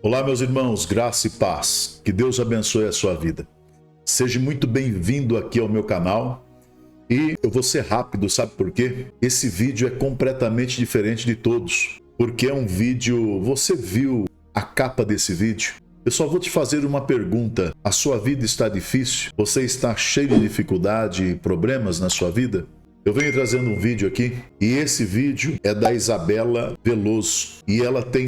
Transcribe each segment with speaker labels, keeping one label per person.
Speaker 1: Olá, meus irmãos, graça e paz. Que Deus abençoe a sua vida. Seja muito bem-vindo aqui ao meu canal. E eu vou ser rápido, sabe por quê? Esse vídeo é completamente diferente de todos. Porque é um vídeo... Você viu a capa desse vídeo? Eu só vou te fazer uma pergunta. A sua vida está difícil? Você está cheio de dificuldade e problemas na sua vida? Eu venho trazendo um vídeo aqui. E esse vídeo é da Isabela Veloso. E ela tem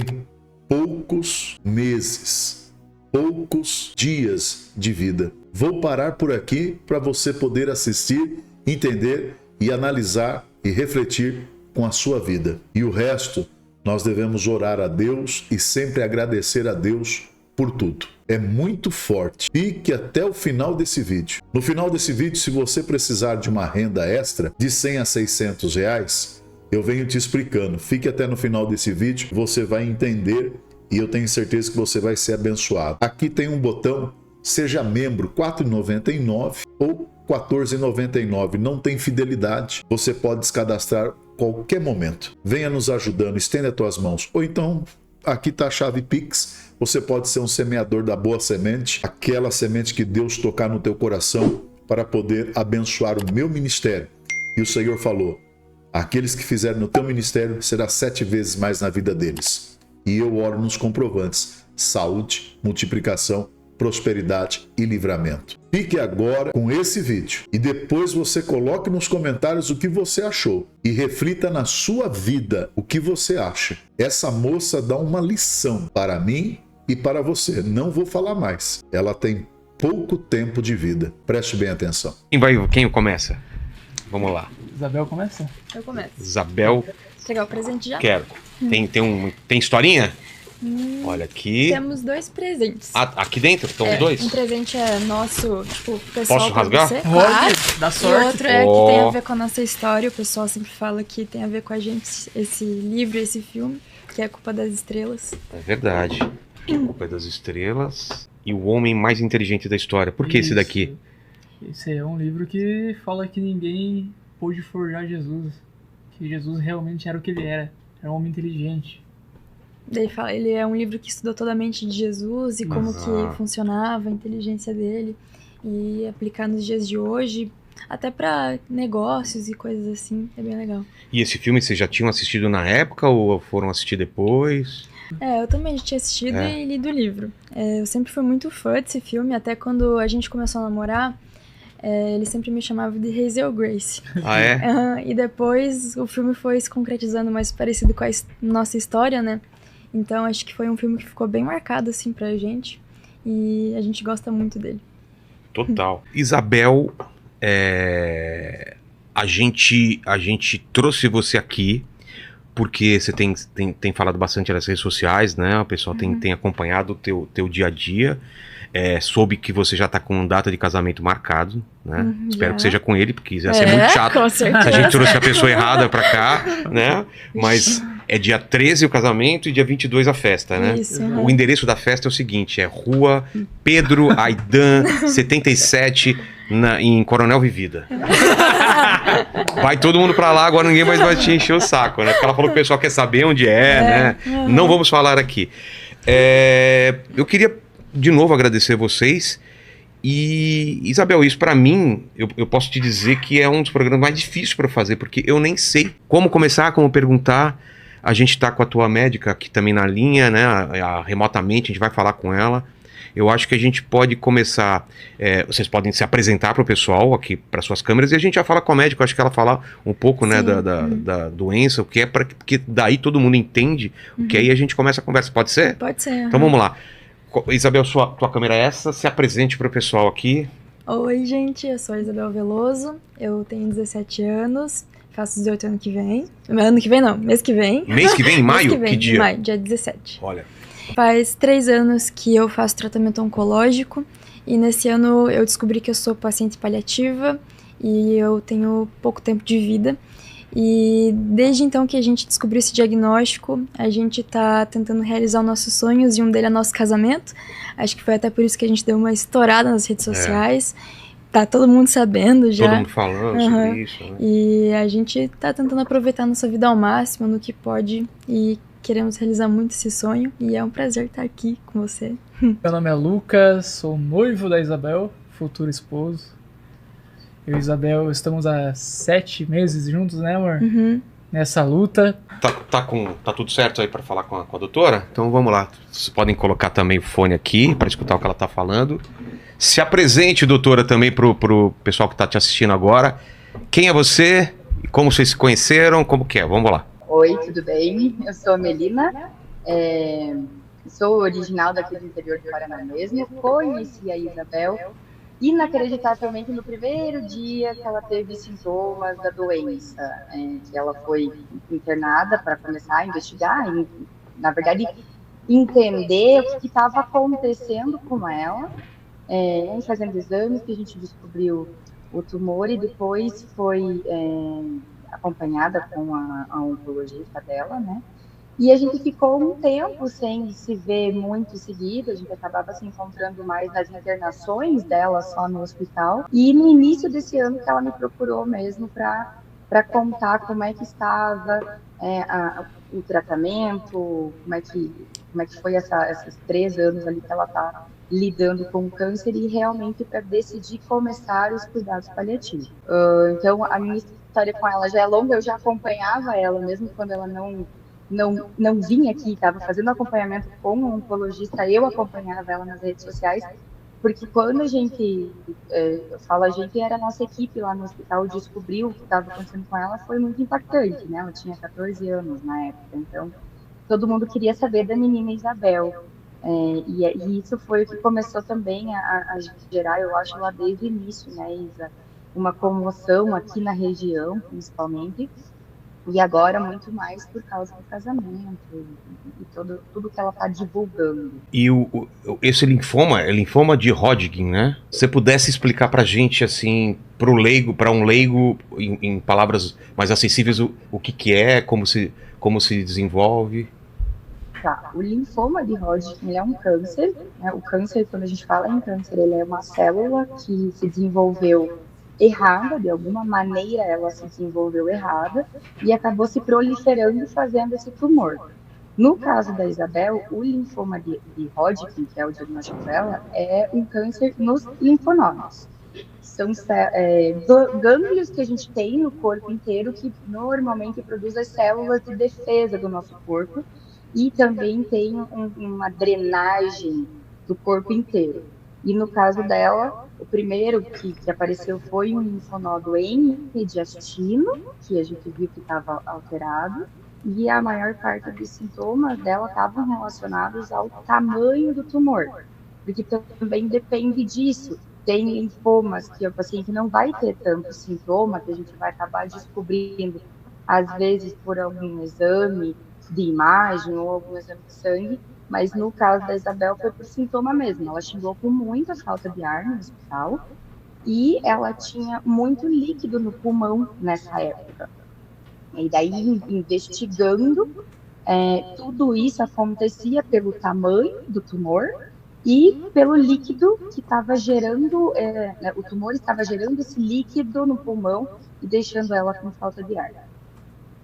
Speaker 1: poucos meses, poucos dias de vida. Vou parar por aqui para você poder assistir, entender e analisar e refletir com a sua vida. E o resto, nós devemos orar a Deus e sempre agradecer a Deus por tudo. É muito forte. Fique até o final desse vídeo. No final desse vídeo, se você precisar de uma renda extra de 100 a 600 reais, eu venho te explicando. Fique até no final desse vídeo, você vai entender e eu tenho certeza que você vai ser abençoado. Aqui tem um botão, seja membro, R$ 4,99 ou R$ 14,99. Não tem fidelidade, você pode descadastrar qualquer momento. Venha nos ajudando, estenda as tuas mãos. Ou então, aqui está a chave Pix. Você pode ser um semeador da boa semente, aquela semente que Deus tocar no teu coração para poder abençoar o meu ministério. E o Senhor falou: aqueles que fizerem no teu ministério será 7 vezes mais na vida deles. E eu oro nos comprovantes: saúde, multiplicação, prosperidade e livramento. Fique agora com esse vídeo e depois você coloque nos comentários o que você achou e reflita na sua vida o que você acha. Essa moça dá uma lição para mim e para você. Não vou falar mais. Ela tem pouco tempo de vida. Preste bem atenção.
Speaker 2: Quem começa? Vamos lá.
Speaker 3: Isabel começa?
Speaker 4: Eu começo.
Speaker 2: Isabel.
Speaker 4: Quer pegar o presente já?
Speaker 2: Quero. Tem historinha? Olha aqui.
Speaker 4: Temos 2 presentes.
Speaker 2: Aqui dentro? Estão os dois?
Speaker 4: Um presente é nosso, tipo, pessoal.
Speaker 2: Posso
Speaker 4: pra
Speaker 2: rasgar?
Speaker 4: você,
Speaker 3: Pode,
Speaker 4: claro.
Speaker 3: dá sorte.
Speaker 4: E outro é que tem a ver com a nossa história. O pessoal sempre fala que tem a ver com a gente, esse livro, esse filme, que é A Culpa das Estrelas.
Speaker 2: É verdade. A Culpa é das Estrelas e o homem mais inteligente da história. Por que esse daqui?
Speaker 3: Esse é um livro que fala que ninguém pôde forjar Jesus. Que Jesus realmente era o que ele era. Era um homem inteligente.
Speaker 4: Daí fala, ele é um livro que estudou toda a mente de Jesus e como que funcionava a inteligência dele. E aplicar nos dias de hoje, até pra negócios e coisas assim, é bem legal.
Speaker 2: E esse filme vocês já tinham assistido na época ou foram assistir depois?
Speaker 4: Eu também já tinha assistido e lido o livro. Eu sempre fui muito fã desse filme, até quando a gente começou a namorar, ele sempre me chamava de Hazel Grace.
Speaker 2: Ah, é?
Speaker 4: E depois o filme foi se concretizando mais parecido com a nossa história, né? Então acho que foi um filme que ficou bem marcado assim pra gente e a gente gosta muito dele.
Speaker 2: Total. Isabel, a gente trouxe você aqui porque você tem falado bastante nas redes sociais, né? O pessoal tem acompanhado o teu dia a dia. Soube que você já tá com data de casamento marcado, né? Espero que seja com ele, porque ia ser muito chato
Speaker 4: com
Speaker 2: se
Speaker 4: certeza.
Speaker 2: a gente trouxe a pessoa errada pra cá, né? Mas é dia 13 o casamento e dia 22 a festa, né?
Speaker 4: Isso,
Speaker 2: O endereço da festa é o seguinte, é Rua Pedro Aidan 77, em Coronel Vivida. Vai todo mundo pra lá, agora ninguém mais vai te encher o saco, né? Porque ela falou que o pessoal quer saber onde né? Não vamos falar aqui. Eu queria de novo agradecer vocês. E Isabel, isso pra mim, eu posso te dizer que é um dos programas mais difíceis pra fazer, porque eu nem sei como começar, como perguntar. A gente tá com a tua médica aqui também na linha, né? Remotamente, a gente vai falar com ela. Eu acho que a gente pode começar, vocês podem se apresentar para o pessoal aqui, para suas câmeras, e a gente já fala com a médica, acho que ela fala um pouco, né, da doença, o que é, porque daí todo mundo entende, o que aí a gente começa a conversa, pode ser?
Speaker 4: Pode ser.
Speaker 2: Então vamos lá. Isabel, tua câmera é essa, se apresente para o pessoal aqui.
Speaker 4: Oi, gente, eu sou a Isabel Veloso, eu tenho 17 anos, faço 18 ano que vem. Ano que vem não, mês que vem.
Speaker 2: Mês que vem, em maio?
Speaker 4: Mês que vem,
Speaker 2: que dia?
Speaker 4: Em maio, dia 17.
Speaker 2: Olha.
Speaker 4: Faz 3 anos que eu faço tratamento oncológico e nesse ano eu descobri que eu sou paciente paliativa e eu tenho pouco tempo de vida. E desde então que a gente descobriu esse diagnóstico, a gente tá tentando realizar os nossos sonhos e um deles é nosso casamento. Acho que foi até por isso que a gente deu uma estourada nas redes sociais. Tá todo mundo sabendo já.
Speaker 2: Todo mundo falando sobre isso, né?
Speaker 4: E a gente tá tentando aproveitar a nossa vida ao máximo, no que pode, e queremos realizar muito esse sonho e é um prazer estar aqui com você.
Speaker 3: Meu nome é Lucas, sou noivo da Isabel, futuro esposo. Eu e Isabel estamos há 7 meses juntos, né, amor?
Speaker 4: Uhum.
Speaker 3: Nessa luta.
Speaker 2: Tá tudo certo aí pra falar com a doutora? Então vamos lá. Vocês podem colocar também o fone aqui pra escutar o que ela tá falando. Se apresente, doutora, também pro pessoal que tá te assistindo agora. Quem é você? Como vocês se conheceram? Como que é? Vamos lá.
Speaker 5: Oi, tudo bem? Eu sou a Melina, sou original daqui do interior do Paraná mesmo, conheci a Isabel inacreditavelmente no primeiro dia que ela teve sintomas da doença, que ela foi internada para começar a investigar, e, na verdade, entender o que estava acontecendo com ela, fazendo exames que a gente descobriu o tumor e depois foi acompanhada com a oncologista dela, né? E a gente ficou um tempo sem se ver muito seguido, a gente acabava se encontrando mais nas internações dela só no hospital. E no início desse ano que ela me procurou mesmo para contar como é que estava o tratamento, como é que foi esses 3 anos ali que ela está lidando com o câncer e realmente para decidir começar os cuidados paliativos. Então, a minha história com ela já é longa, eu já acompanhava ela, mesmo quando ela não vinha aqui, estava fazendo acompanhamento com um oncologista, eu acompanhava ela nas redes sociais, porque quando a gente, a gente era a nossa equipe lá no hospital, descobriu o que estava acontecendo com ela, foi muito impactante, né? Ela tinha 14 anos na época, então todo mundo queria saber da menina Isabel. E isso foi o que começou também a gerar, eu acho, lá desde o início, né, Isa, uma comoção aqui na região, principalmente, e agora muito mais por causa do casamento e tudo que ela está divulgando.
Speaker 2: E esse linfoma é linfoma de Hodgkin, né? Se você pudesse explicar pra gente, assim, para um leigo, em palavras mais acessíveis, o que é, como se desenvolve.
Speaker 5: Tá. O linfoma de Hodgkin ele é um câncer, né? O câncer, quando a gente fala em câncer, ele é uma célula que se desenvolveu errada, de alguma maneira ela se desenvolveu errada e acabou se proliferando e fazendo esse tumor. No caso da Isabel, o linfoma de Hodgkin, que é o diagnóstico dela, é um câncer nos linfonodos. São gânglios que a gente tem no corpo inteiro que normalmente produzem as células de defesa do nosso corpo e também tem uma drenagem do corpo inteiro. E no caso dela, o primeiro que apareceu foi um linfonodo em mediastino, que a gente viu que estava alterado, e a maior parte dos sintomas dela estavam relacionados ao tamanho do tumor, porque também depende disso. Tem linfomas que o paciente não vai ter tanto sintoma, que a gente vai acabar descobrindo, às vezes por algum exame de imagem ou algum exame de sangue, mas no caso da Isabel foi por sintoma mesmo. Ela chegou com muita falta de ar no hospital e ela tinha muito líquido no pulmão nessa época. E daí, investigando, tudo isso acontecia pelo tamanho do tumor e pelo líquido que estava gerando, o tumor estava gerando esse líquido no pulmão e deixando ela com falta de ar.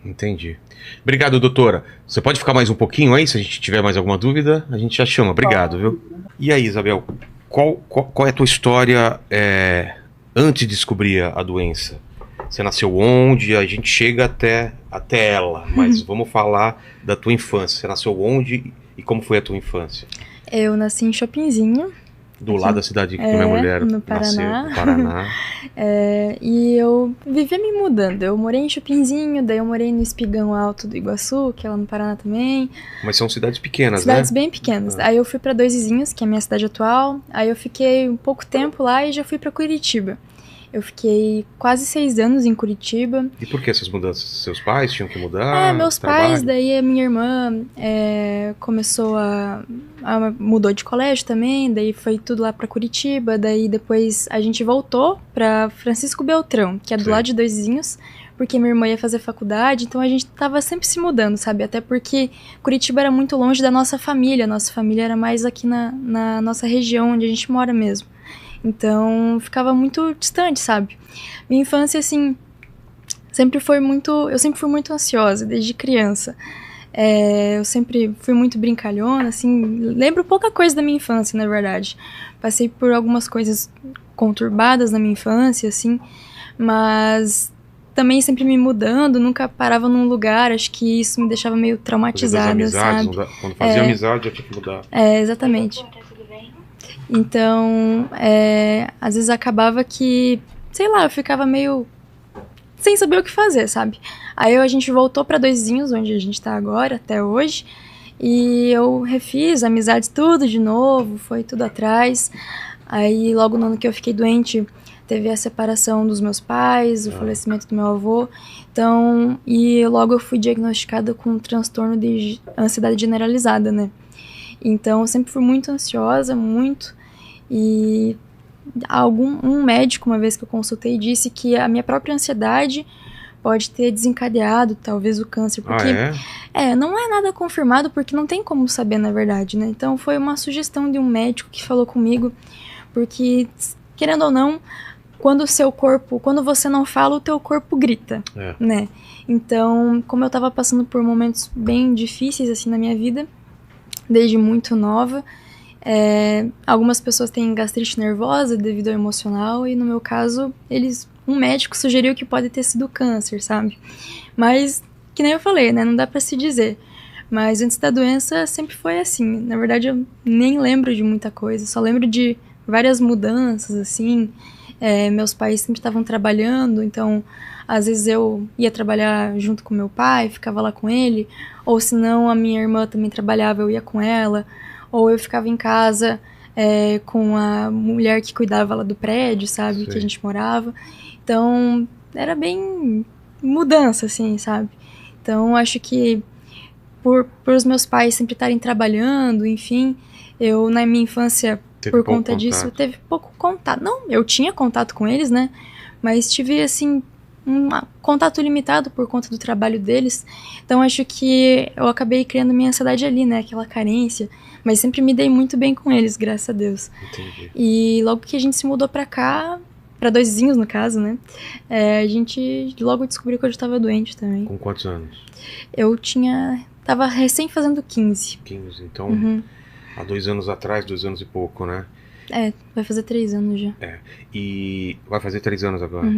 Speaker 2: Entendi. Obrigado, doutora. Você pode ficar mais um pouquinho aí? Se a gente tiver mais alguma dúvida, a gente já chama. Obrigado, viu? E aí, Isabel, qual é a tua história antes de descobrir a doença? Você nasceu onde? A gente chega até ela, mas vamos falar da tua infância. Você nasceu onde e como foi a tua infância?
Speaker 4: Eu nasci em Chopinzinho.
Speaker 2: Do lado da cidade que minha mulher
Speaker 4: no Paraná.
Speaker 2: nasceu, no Paraná.
Speaker 4: E eu vivia me mudando. Eu morei em Chopinzinho, daí eu morei no Espigão Alto do Iguaçu, que é lá no Paraná também.
Speaker 2: Mas são cidades pequenas,
Speaker 4: cidades
Speaker 2: né?
Speaker 4: bem pequenas. Aí eu fui pra Dois Vizinhos, que é a minha cidade atual. Aí eu fiquei um pouco tempo lá e já fui pra Curitiba. Eu fiquei quase 6 anos em Curitiba.
Speaker 2: E por que essas mudanças? Seus pais tinham que mudar?
Speaker 4: Meus pais, daí a minha irmã começou mudou de colégio também, daí foi tudo lá pra Curitiba, daí depois a gente voltou pra Francisco Beltrão, que é do lado de Dois Vizinhos, porque minha irmã ia fazer faculdade, então a gente tava sempre se mudando, sabe? Até porque Curitiba era muito longe da nossa família era mais aqui na nossa região, onde a gente mora mesmo. Então, ficava muito distante, sabe? Minha infância, assim, eu sempre fui muito ansiosa, desde criança. Eu sempre fui muito brincalhona, assim, lembro pouca coisa da minha infância, na verdade. Passei por algumas coisas conturbadas na minha infância, assim, mas também sempre me mudando, nunca parava num lugar, acho que isso me deixava meio traumatizada, sabe?
Speaker 2: Quando fazia amizade, já tinha que mudar.
Speaker 4: Exatamente. Então, às vezes acabava que, sei lá, eu ficava meio sem saber o que fazer, sabe? Aí a gente voltou pra Dois Vizinhos, onde a gente tá agora, até hoje, e eu refiz amizades tudo de novo, foi tudo atrás. Aí logo no ano que eu fiquei doente, teve a separação dos meus pais, o falecimento do meu avô, então, e logo eu fui diagnosticada com um transtorno de ansiedade generalizada, né? Então, eu sempre fui muito ansiosa, muito, e um médico, uma vez que eu consultei, disse que a minha própria ansiedade pode ter desencadeado, talvez, o câncer, porque não é nada confirmado, porque não tem como saber, na verdade, né? Então, foi uma sugestão de um médico que falou comigo, porque, querendo ou não, quando você não fala, o teu corpo grita, né? Então, como eu tava passando por momentos bem difíceis, assim, na minha vida, desde muito nova, algumas pessoas têm gastrite nervosa devido ao emocional, e no meu caso, um médico sugeriu que pode ter sido câncer, sabe? Mas, que nem eu falei, né? Não dá pra se dizer. Mas antes da doença, sempre foi assim. Na verdade, eu nem lembro de muita coisa, só lembro de várias mudanças, assim. Meus pais sempre estavam trabalhando, então às vezes eu ia trabalhar junto com meu pai, ficava lá com ele, ou se não, a minha irmã também trabalhava, eu ia com ela, ou eu ficava em casa com a mulher que cuidava lá do prédio, sabe, que a gente morava. Então era bem mudança, assim, sabe. Então acho que por os meus pais sempre estarem trabalhando, enfim, eu na minha infância, por conta disso, teve pouco contato. Não, eu tinha contato com eles, né? Mas tive, assim, um contato limitado por conta do trabalho deles. Então, acho que eu acabei criando minha ansiedade ali, né? Aquela carência. Mas sempre me dei muito bem com eles, graças a Deus.
Speaker 2: Entendi.
Speaker 4: E logo que a gente se mudou pra cá, pra Dois Vizinhos, no caso, né? A gente logo descobriu que eu já tava doente também.
Speaker 2: Com quantos anos?
Speaker 4: Eu tava recém fazendo 15.
Speaker 2: 15, então... Há 2 anos atrás, 2 anos e pouco, né?
Speaker 4: Vai fazer 3 anos já.
Speaker 2: E vai fazer 3 anos agora.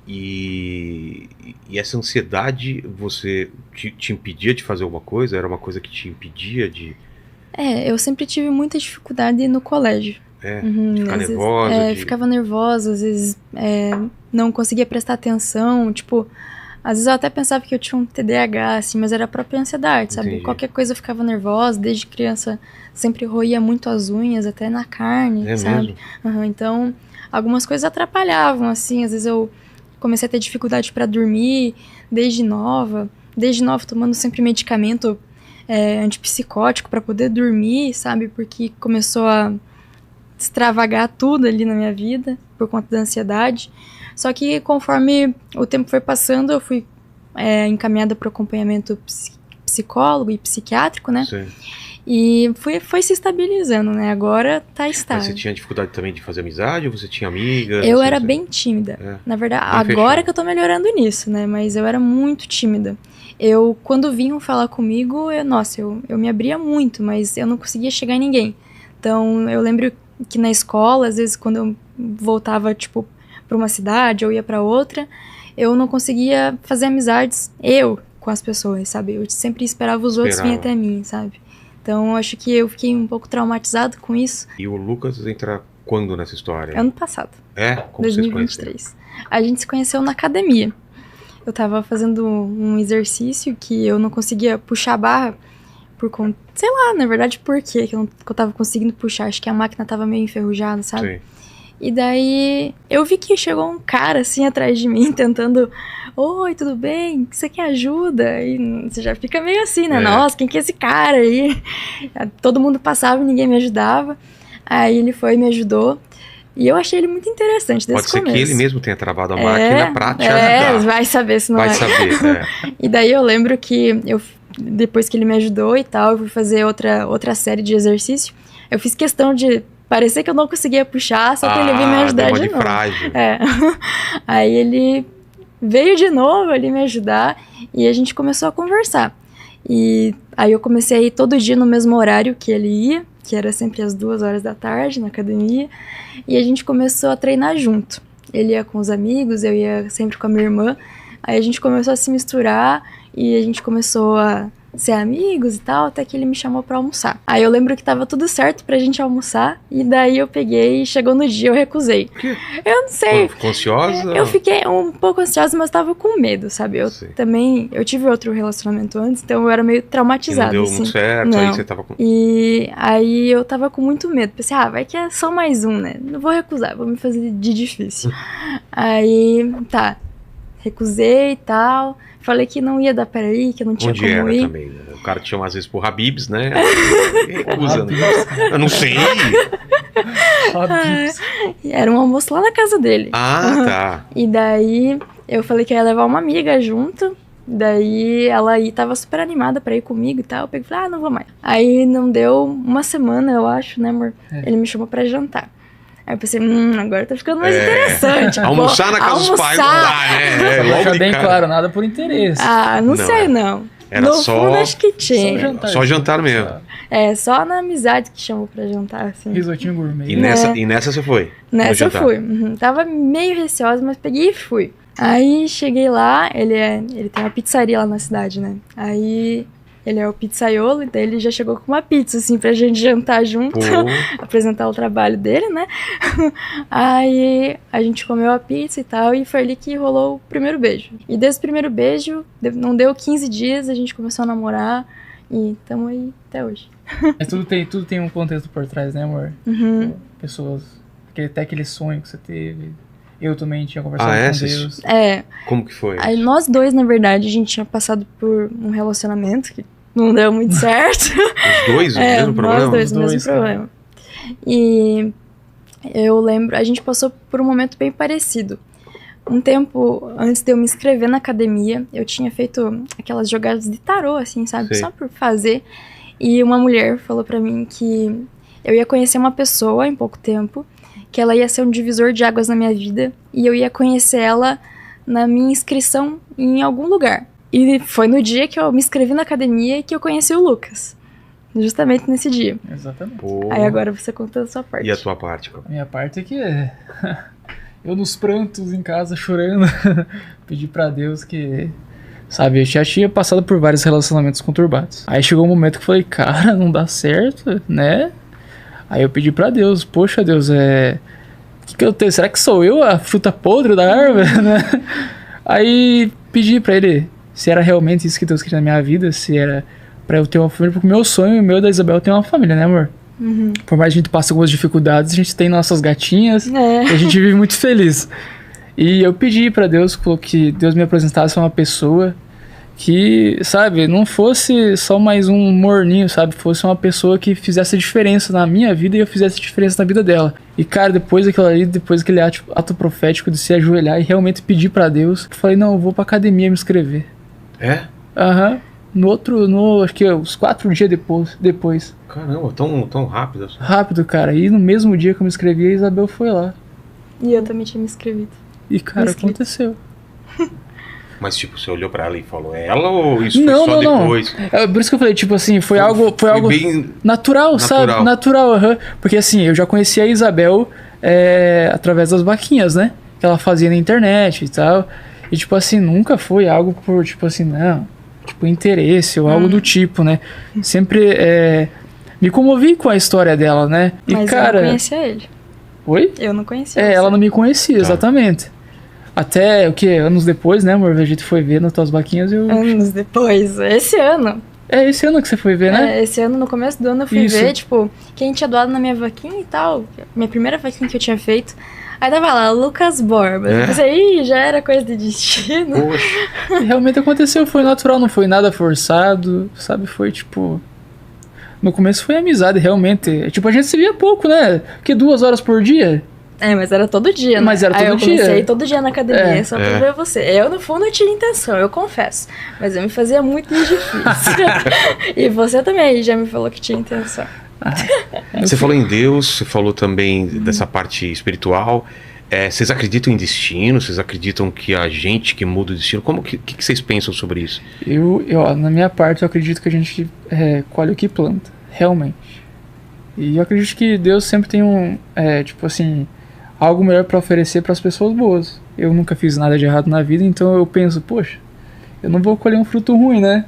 Speaker 2: E essa ansiedade, você te impedia de fazer alguma coisa? Era uma coisa que te impedia de...
Speaker 4: Eu sempre tive muita dificuldade no colégio.
Speaker 2: De ficar nervosa?
Speaker 4: Ficava nervosa, às vezes não conseguia prestar atenção, tipo... Às vezes eu até pensava que eu tinha um TDAH, assim, mas era a própria ansiedade, sabe?
Speaker 2: Entendi.
Speaker 4: Qualquer coisa eu ficava nervosa, desde criança sempre roía muito as unhas, até na carne, sabe?
Speaker 2: Mesmo?
Speaker 4: Então, algumas coisas atrapalhavam, assim, às vezes eu comecei a ter dificuldade para dormir, desde nova tomando sempre medicamento antipsicótico para poder dormir, sabe? Porque começou a extravagar tudo ali na minha vida, por conta da ansiedade. Só que conforme o tempo foi passando, eu fui encaminhada para o acompanhamento psicólogo e psiquiátrico, né?
Speaker 2: Sim.
Speaker 4: E foi se estabilizando, né? Agora tá estável.
Speaker 2: Mas você tinha dificuldade também de fazer amizade? Ou você tinha amigas?
Speaker 4: Eu era bem tímida. Na verdade, agora que eu tô melhorando nisso, né? Mas eu era muito tímida. Quando vinham falar comigo, eu me abria muito, mas eu não conseguia chegar em ninguém. Então, eu lembro que na escola, às vezes, quando eu voltava, tipo, para uma cidade ou ia para outra, eu não conseguia fazer amizades com as pessoas, sabe? Eu sempre esperava os outros virem até mim, sabe? Então, acho que eu fiquei um pouco traumatizado com isso.
Speaker 2: E o Lucas entra quando nessa história?
Speaker 4: Ano passado.
Speaker 2: Como
Speaker 4: 2023.
Speaker 2: Vocês
Speaker 4: a gente se conheceu na academia. Eu tava fazendo um exercício que eu não conseguia puxar a barra por conta... Sei lá, na verdade, por quê que eu tava conseguindo puxar. Acho que a máquina tava meio enferrujada, sabe?
Speaker 2: Sim.
Speaker 4: E daí eu vi que chegou um cara assim atrás de mim tentando: oi, tudo bem? Você quer ajuda? E você já fica meio assim, né? Nossa, quem que é esse cara aí? Todo mundo passava e ninguém me ajudava. Aí ele foi e me ajudou. E eu achei ele muito interessante desde o começo.
Speaker 2: Pode ser que ele mesmo tenha travado a máquina pra te ajudar.
Speaker 4: Vai saber se não
Speaker 2: Vai saber,
Speaker 4: E daí eu lembro que depois que ele me ajudou e tal, eu fui fazer outra série de exercício. Eu fiz questão de parecer que eu não conseguia puxar, só que ele veio me ajudar de novo.
Speaker 2: Frágil.
Speaker 4: Aí ele veio de novo ali me ajudar e a gente começou a conversar. E aí eu comecei a ir todo dia no mesmo horário que ele ia, que era sempre às 2h da tarde na academia, e a gente começou a treinar junto. Ele ia com os amigos, eu ia sempre com a minha irmã, aí a gente começou a se misturar e a gente começou a ser amigos e tal, até que ele me chamou pra almoçar. Aí eu lembro que tava tudo certo pra gente almoçar, e daí eu peguei e chegou no dia, eu recusei. Eu não sei.
Speaker 2: Ficou ansiosa?
Speaker 4: Eu fiquei um pouco ansiosa, mas tava com medo, sabe? Eu tive outro relacionamento antes, então eu era meio traumatizada.
Speaker 2: E não deu
Speaker 4: assim.
Speaker 2: muito certo,
Speaker 4: não.
Speaker 2: Aí você tava com...
Speaker 4: E aí eu tava com muito medo. Pensei, vai que é só mais um, né? Não vou recusar, vou me fazer de difícil. Aí, tá. Recusei e tal. Falei que não ia dar pra ir, que eu não tinha
Speaker 2: Onde
Speaker 4: como
Speaker 2: era
Speaker 4: ir.
Speaker 2: também, né? O cara te chama às vezes por Habib's, né? Recusa, né? Eu não sei.
Speaker 4: Era um almoço lá na casa dele.
Speaker 2: Ah, tá.
Speaker 4: E daí eu falei que eu ia levar uma amiga junto. Daí ela aí tava super animada pra ir comigo e tal. Eu peguei e falei, não vou mais. Aí não deu uma semana, eu acho, né, amor? Ele me chamou pra jantar. Aí eu pensei, agora tá ficando mais interessante.
Speaker 2: Almoçar na casa dos pais não dá, né?
Speaker 3: Vou deixar bem claro, nada por interesse.
Speaker 4: Não sei não.
Speaker 2: Era
Speaker 4: no
Speaker 2: só...
Speaker 4: fundo, acho que tinha.
Speaker 2: Só jantar mesmo.
Speaker 4: Só na amizade que chamou pra jantar, assim.
Speaker 3: Risotinho gourmet.
Speaker 2: E nessa você foi?
Speaker 4: Nessa eu fui. Tava meio receosa, mas peguei e fui. Aí cheguei lá, ele tem uma pizzaria lá na cidade, né? Aí ele é o pizzaiolo, então ele já chegou com uma pizza, assim, pra gente jantar junto, apresentar o trabalho dele, né? Aí a gente comeu a pizza e tal, e foi ali que rolou o primeiro beijo. E desse primeiro beijo, não deu 15 dias, a gente começou a namorar, e estamos aí até hoje.
Speaker 3: Mas tudo tem um contexto por trás, né, amor? Pessoas, até aquele sonho que você teve. Eu também tinha conversado com Deus.
Speaker 2: Como que foi?
Speaker 4: Aí nós dois, na verdade, a gente tinha passado por um relacionamento que não deu muito certo.
Speaker 2: Os dois? O mesmo problema?
Speaker 4: Nós dois, o mesmo problema. E eu lembro, a gente passou por um momento bem parecido. Um tempo antes de eu me inscrever na academia, eu tinha feito aquelas jogadas de tarô, assim, sabe?
Speaker 2: Sei.
Speaker 4: Só por fazer. E uma mulher falou pra mim que eu ia conhecer uma pessoa em pouco tempo, que ela ia ser um divisor de águas na minha vida, e eu ia conhecer ela na minha inscrição em algum lugar. E foi no dia que eu me inscrevi na academia que eu conheci o Lucas. Justamente nesse dia.
Speaker 3: Exatamente.
Speaker 4: Aí agora você conta a sua parte.
Speaker 2: E a tua parte?
Speaker 3: A minha parte é que eu nos prantos em casa chorando pedi pra Deus que... Sabe, eu já tinha passado por vários relacionamentos conturbados. Aí chegou um momento que eu falei, cara, não dá certo, né? Aí eu pedi pra Deus, poxa Deus, que eu tenho? Será que sou eu a fruta podre da árvore, né? Aí pedi pra ele se era realmente isso que Deus queria na minha vida, se era pra eu ter uma família, porque o meu sonho e o meu da Isabel é ter uma família, né, amor? Por mais que a gente passe algumas dificuldades, a gente tem nossas gatinhas e a gente vive muito feliz. E eu pedi pra Deus que Deus me apresentasse uma pessoa que, sabe, não fosse só mais um morninho, sabe, fosse uma pessoa que fizesse diferença na minha vida e eu fizesse diferença na vida dela. E, cara, depois daquele ato profético de se ajoelhar e realmente pedir pra Deus, eu falei, não, eu vou pra academia me inscrever. Acho que uns 4 dias depois.
Speaker 2: Caramba, tão rápido assim.
Speaker 3: Rápido, cara. E no mesmo dia que eu me inscrevi, a Isabel foi lá.
Speaker 4: E eu também tinha me inscrevido.
Speaker 3: E, cara, aconteceu.
Speaker 2: Mas, tipo, você olhou pra ela e falou, ela ou isso
Speaker 3: não,
Speaker 2: foi só
Speaker 3: não,
Speaker 2: depois?
Speaker 3: Não. Por isso que eu falei, tipo assim, foi algo
Speaker 2: bem
Speaker 3: natural, sabe? Natural, Porque assim, eu já conhecia a Isabel através das vaquinhas, né? Que ela fazia na internet e tal. E, tipo assim, nunca foi algo por, tipo assim, não, tipo, interesse ou algo do tipo, né? Sempre me comovi com a história dela, né? E,
Speaker 4: mas
Speaker 3: cara,
Speaker 4: eu não conhecia ele.
Speaker 3: Oi?
Speaker 4: Eu não conhecia
Speaker 3: ela não me conhecia, exatamente. Até, anos depois, né, amor? A gente foi ver nas tuas vaquinhas e eu...
Speaker 4: Anos depois, esse ano.
Speaker 3: Esse ano que você foi ver, né?
Speaker 4: Esse ano, no começo do ano, eu fui ver, tipo, quem tinha doado na minha vaquinha e tal. Minha primeira vaquinha que eu tinha feito. Aí tava lá, Lucas Borba. Eu pensei, já era coisa de destino.
Speaker 3: Poxa. Realmente aconteceu, foi natural, não foi nada forçado, sabe? Foi, tipo... No começo foi amizade, realmente. Tipo, a gente se via pouco, né? Porque 2 horas por dia...
Speaker 4: mas era todo dia, né?
Speaker 3: Mas era todo dia.
Speaker 4: Aí eu comecei todo dia na academia, só pra ver você. Eu, no fundo, eu tinha intenção, eu confesso. Mas eu me fazia muito difícil. E você também já me falou que tinha intenção.
Speaker 2: Você falou em Deus, você falou também dessa parte espiritual. Vocês acreditam em destino? Vocês acreditam que a gente que muda o destino? Como que vocês pensam sobre isso?
Speaker 3: Na minha parte, eu acredito que a gente colhe o que planta, realmente. E eu acredito que Deus sempre tem algo melhor pra oferecer para as pessoas boas. Eu nunca fiz nada de errado na vida, então eu penso, poxa, eu não vou colher um fruto ruim, né?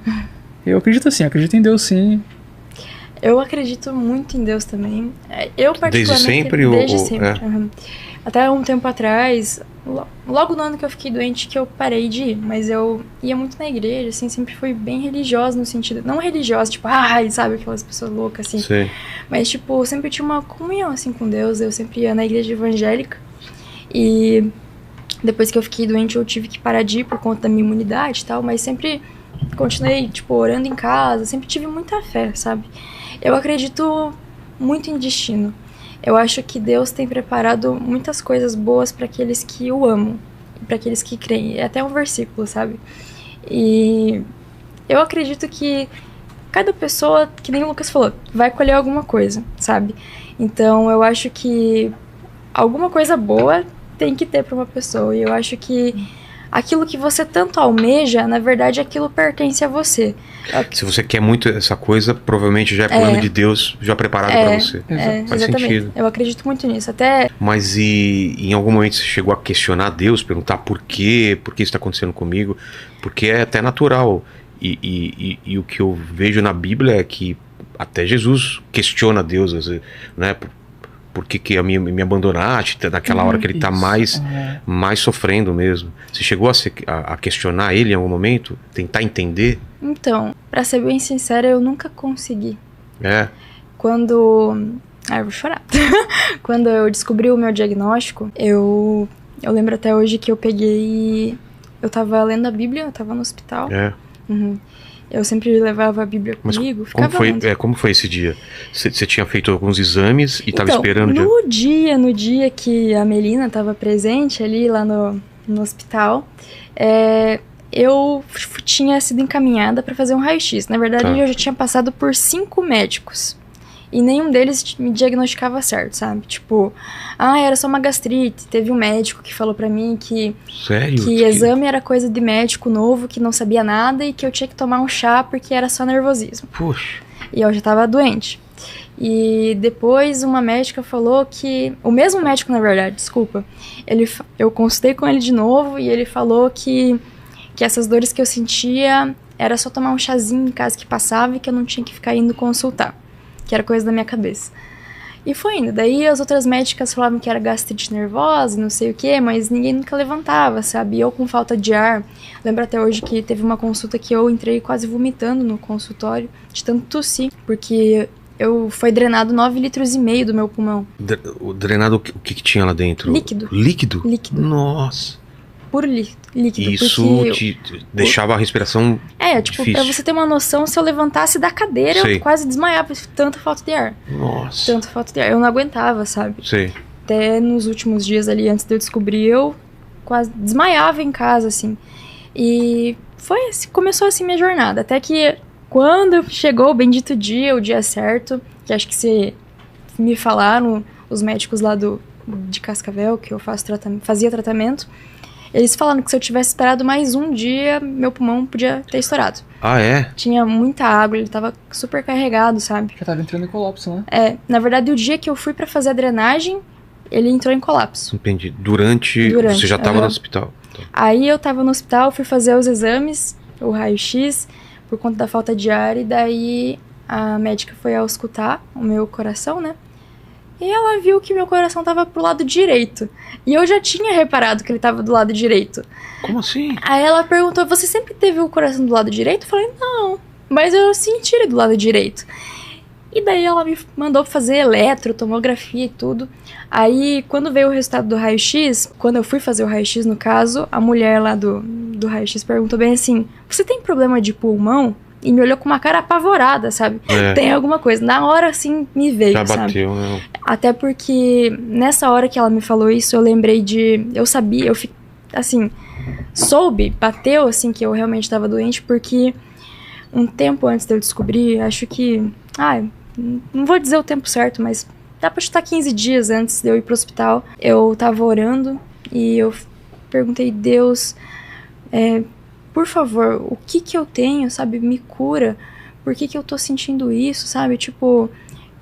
Speaker 3: Eu acredito assim, acredito em Deus sim.
Speaker 4: Eu acredito muito em Deus também. Eu particularmente...
Speaker 2: Desde sempre?
Speaker 4: Desde sempre. Uhum. Até um tempo atrás, logo no ano que eu fiquei doente, que eu parei de ir. Mas eu ia muito na igreja, assim, sempre fui bem religiosa no sentido... Não religiosa, tipo, sabe, aquelas pessoas loucas, assim.
Speaker 2: Sim.
Speaker 4: Mas, tipo, sempre tinha uma comunhão, assim, com Deus. Eu sempre ia na igreja evangélica. E depois que eu fiquei doente, eu tive que parar de ir por conta da minha imunidade e tal. Mas sempre continuei, tipo, orando em casa. Sempre tive muita fé, sabe? Eu acredito muito em destino. Eu acho que Deus tem preparado muitas coisas boas para aqueles que o amam, para aqueles que creem. É até um versículo, sabe? E eu acredito que cada pessoa, que nem o Lucas falou, vai colher alguma coisa, sabe? Então eu acho que alguma coisa boa tem que ter para uma pessoa. E eu acho que aquilo que você tanto almeja, na verdade, aquilo pertence a você.
Speaker 2: Se você quer muito essa coisa, provavelmente já é plano de Deus já preparado para você. Faz
Speaker 4: exatamente.
Speaker 2: sentido.
Speaker 4: Eu acredito muito nisso. Até...
Speaker 2: Mas em algum momento você chegou a questionar Deus, perguntar por quê? Por que isso está acontecendo comigo? Porque é até natural. E o que eu vejo na Bíblia é que até Jesus questiona Deus, né? Por que me abandonaste naquela hora que ele está mais sofrendo mesmo? Você chegou a questionar ele em algum momento? Tentar entender?
Speaker 4: Então, pra ser bem sincera, eu nunca consegui. Quando... eu vou chorar. Quando eu descobri o meu diagnóstico, eu lembro até hoje que eu peguei... Eu tava lendo a Bíblia, eu tava no hospital. Uhum. Eu sempre levava a Bíblia comigo,
Speaker 2: como foi esse dia? Você tinha feito alguns exames e estava esperando...
Speaker 4: No dia que a Melina estava presente ali lá no hospital, eu tinha sido encaminhada para fazer um raio-x. Na verdade, eu já tinha passado por 5 médicos. E nenhum deles me diagnosticava certo, sabe? Tipo, era só uma gastrite. Teve um médico que falou pra mim que...
Speaker 2: Sério?
Speaker 4: Que exame era coisa de médico novo, que não sabia nada e que eu tinha que tomar um chá porque era só nervosismo.
Speaker 2: Puxa.
Speaker 4: E eu já tava doente. E depois uma médica falou que... O mesmo médico, na verdade, desculpa. Eu consultei com ele de novo e ele falou que essas dores que eu sentia era só tomar um chazinho em casa que passava e que eu não tinha que ficar indo consultar. Que era coisa da minha cabeça. E foi indo. Daí as outras médicas falavam que era gastrite nervosa, não sei o que, mas ninguém nunca levantava, sabe? E eu com falta de ar. Lembro até hoje que teve uma consulta que eu entrei quase vomitando no consultório, de tanto tossir, porque foi drenado 9,5 litros do meu pulmão.
Speaker 2: Drenado o que tinha lá dentro?
Speaker 4: Líquido.
Speaker 2: Líquido?
Speaker 4: Líquido.
Speaker 2: Nossa.
Speaker 4: Puro líquido.
Speaker 2: Isso te deixava a respiração difícil.
Speaker 4: Pra você ter uma noção, se eu levantasse da cadeira, eu quase desmaiava, tanta falta de ar.
Speaker 2: Nossa.
Speaker 4: Tanta falta de ar. Eu não aguentava, sabe?
Speaker 2: Sei.
Speaker 4: Até nos últimos dias ali, antes de eu descobrir, eu quase desmaiava em casa, assim. E começou assim minha jornada. Até que quando chegou o bendito dia, o dia certo, que acho que me falaram, os médicos lá de Cascavel, que eu fazia tratamento, eles falaram que se eu tivesse esperado mais um dia, meu pulmão podia ter estourado. Tinha muita água, ele tava super carregado, sabe?
Speaker 3: Já tava entrando em colapso, né?
Speaker 4: Na verdade, o dia que eu fui pra fazer a drenagem, ele entrou em colapso.
Speaker 2: Entendi. Durante você já tava no hospital.
Speaker 4: Aí eu tava no hospital, fui fazer os exames, o raio-x, por conta da falta de ar, e daí a médica foi auscultar o meu coração, né? E ela viu que meu coração tava pro lado direito. E eu já tinha reparado que ele tava do lado direito.
Speaker 2: Como assim?
Speaker 4: Aí ela perguntou, você sempre teve o coração do lado direito? Eu falei, não. Mas eu senti ele do lado direito. E daí ela me mandou fazer tomografia e tudo. Aí, quando veio o resultado do raio-x, quando eu fui fazer o raio-x, no caso, a mulher lá do raio-x perguntou bem assim, você tem problema de pulmão? E me olhou com uma cara apavorada, sabe? Tem alguma coisa. Na hora, assim, me veio,
Speaker 2: já
Speaker 4: sabe?
Speaker 2: Bateu, né?
Speaker 4: Até porque, nessa hora que ela me falou isso, eu lembrei eu sabia, bateu, assim, que eu realmente estava doente, porque um tempo antes de eu descobrir, acho que, não vou dizer o tempo certo, mas dá pra chutar 15 dias antes de eu ir pro hospital. Eu tava orando e eu perguntei, Deus, por favor, o que que eu tenho, sabe? Me cura. Por que que eu tô sentindo isso, sabe? Tipo,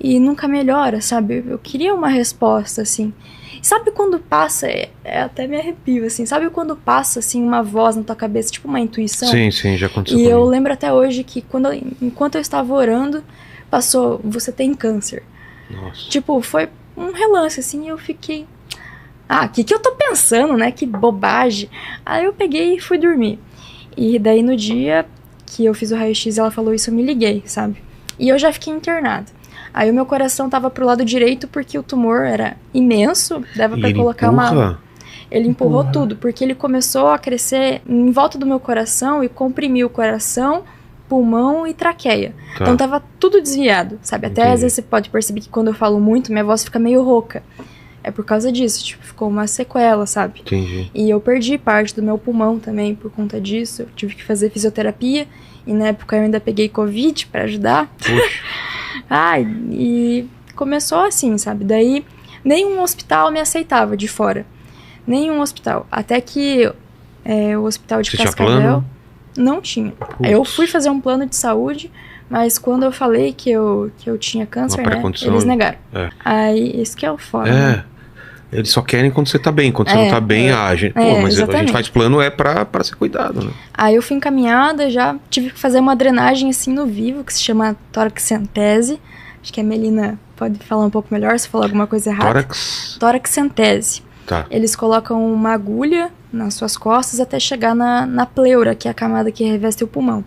Speaker 4: e nunca melhora, sabe? Eu queria uma resposta, assim. Sabe quando passa, até me arrepio, assim, sabe quando passa, assim, uma voz na tua cabeça, tipo uma intuição?
Speaker 2: Sim, já aconteceu
Speaker 4: E
Speaker 2: comigo.
Speaker 4: eu lembro até hoje que enquanto eu estava orando, passou, você tem câncer.
Speaker 2: Nossa.
Speaker 4: Tipo, foi um relance, assim, e eu fiquei... o que eu tô pensando, né? Que bobagem. Aí eu peguei e fui dormir. E daí no dia que eu fiz o raio-x, ela falou isso, eu me liguei, sabe? E eu já fiquei internada. Aí o meu coração tava pro lado direito porque o tumor era imenso, dava
Speaker 2: E
Speaker 4: pra
Speaker 2: ele
Speaker 4: colocar
Speaker 2: empurra?
Speaker 4: Ele empurrou
Speaker 3: Empurra.
Speaker 4: tudo, porque ele começou a crescer em volta do meu coração e comprimiu o coração, pulmão e traqueia.
Speaker 2: Tá.
Speaker 4: Então tava tudo desviado, sabe? Até
Speaker 2: Entendi.
Speaker 4: às vezes você pode perceber que quando eu falo muito, minha voz fica meio rouca. É por causa disso, tipo, ficou uma sequela, sabe?
Speaker 2: Entendi.
Speaker 4: E eu perdi parte do meu pulmão também por conta disso. Eu tive que fazer fisioterapia e na época eu ainda peguei Covid pra ajudar.
Speaker 2: Puxa.
Speaker 4: E começou assim, sabe? Daí nenhum hospital me aceitava de fora. Nenhum hospital. Até que o hospital de
Speaker 2: Você tinha
Speaker 4: Cascavel
Speaker 2: plano?
Speaker 4: não tinha.
Speaker 2: Putz.
Speaker 4: Eu fui fazer um plano de saúde, mas quando eu falei que eu tinha câncer,
Speaker 2: Uma
Speaker 4: né,
Speaker 2: pré-condição,
Speaker 4: eles negaram.
Speaker 2: é.
Speaker 4: Aí, esse que é o foda, né?
Speaker 2: Eles só querem quando você tá bem. Quando você não tá bem, a gente... Pô, mas a gente
Speaker 4: exatamente.
Speaker 2: faz plano pra ser cuidado, né?
Speaker 4: Aí eu fui encaminhada, já tive que fazer uma drenagem assim no vivo, que se chama toraxentese. Acho que a Melina pode falar um pouco melhor se falar alguma coisa errada.
Speaker 2: Tórax...
Speaker 4: Toraxentese.
Speaker 2: Tá.
Speaker 4: Eles colocam uma agulha nas suas costas até chegar na pleura, que é a camada que reveste o pulmão.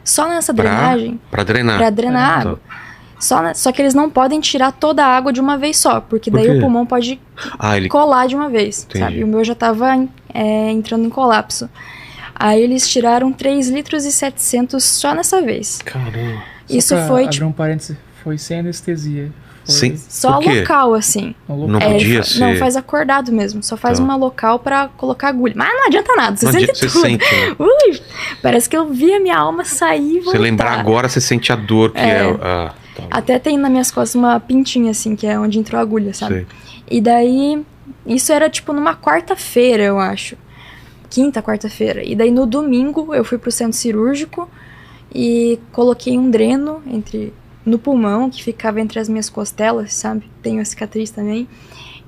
Speaker 4: Só nessa drenagem,
Speaker 2: Pra drenar.
Speaker 4: pra drenar a água. Só que eles não podem tirar toda a água de uma vez só, porque
Speaker 2: Por
Speaker 4: daí
Speaker 2: quê?
Speaker 4: o pulmão pode
Speaker 2: Ele...
Speaker 4: colar de uma vez,
Speaker 2: Entendi.
Speaker 4: sabe? O meu já tava entrando em colapso. Aí eles tiraram 3,7 litros só nessa vez.
Speaker 2: Caramba.
Speaker 4: Isso
Speaker 3: Só pra
Speaker 4: foi,
Speaker 3: abrir um parênteses, foi sem anestesia. Foi
Speaker 2: Sem...
Speaker 4: só
Speaker 2: Por quê?
Speaker 4: local, assim.
Speaker 3: no
Speaker 2: Não
Speaker 3: local.
Speaker 2: podia
Speaker 4: Não,
Speaker 2: ser...
Speaker 4: faz acordado mesmo. Só faz
Speaker 2: Tá.
Speaker 4: uma local pra colocar agulha. Mas não adianta nada, você
Speaker 2: Não
Speaker 4: sente
Speaker 2: adianta, você
Speaker 4: tudo.
Speaker 2: sente, né?
Speaker 4: Ui, parece que eu vi a minha alma sair e voltar.
Speaker 2: Você lembrar agora, você sente a dor que tá.
Speaker 4: Até tem nas minhas costas uma pintinha, assim, que é onde entrou a agulha, sabe?
Speaker 2: Sei.
Speaker 4: E daí, isso era tipo numa quarta-feira, eu acho. Quinta, quarta-feira. E daí no domingo eu fui pro centro cirúrgico e coloquei um dreno no pulmão, que ficava entre as minhas costelas, sabe? Tenho a cicatriz também.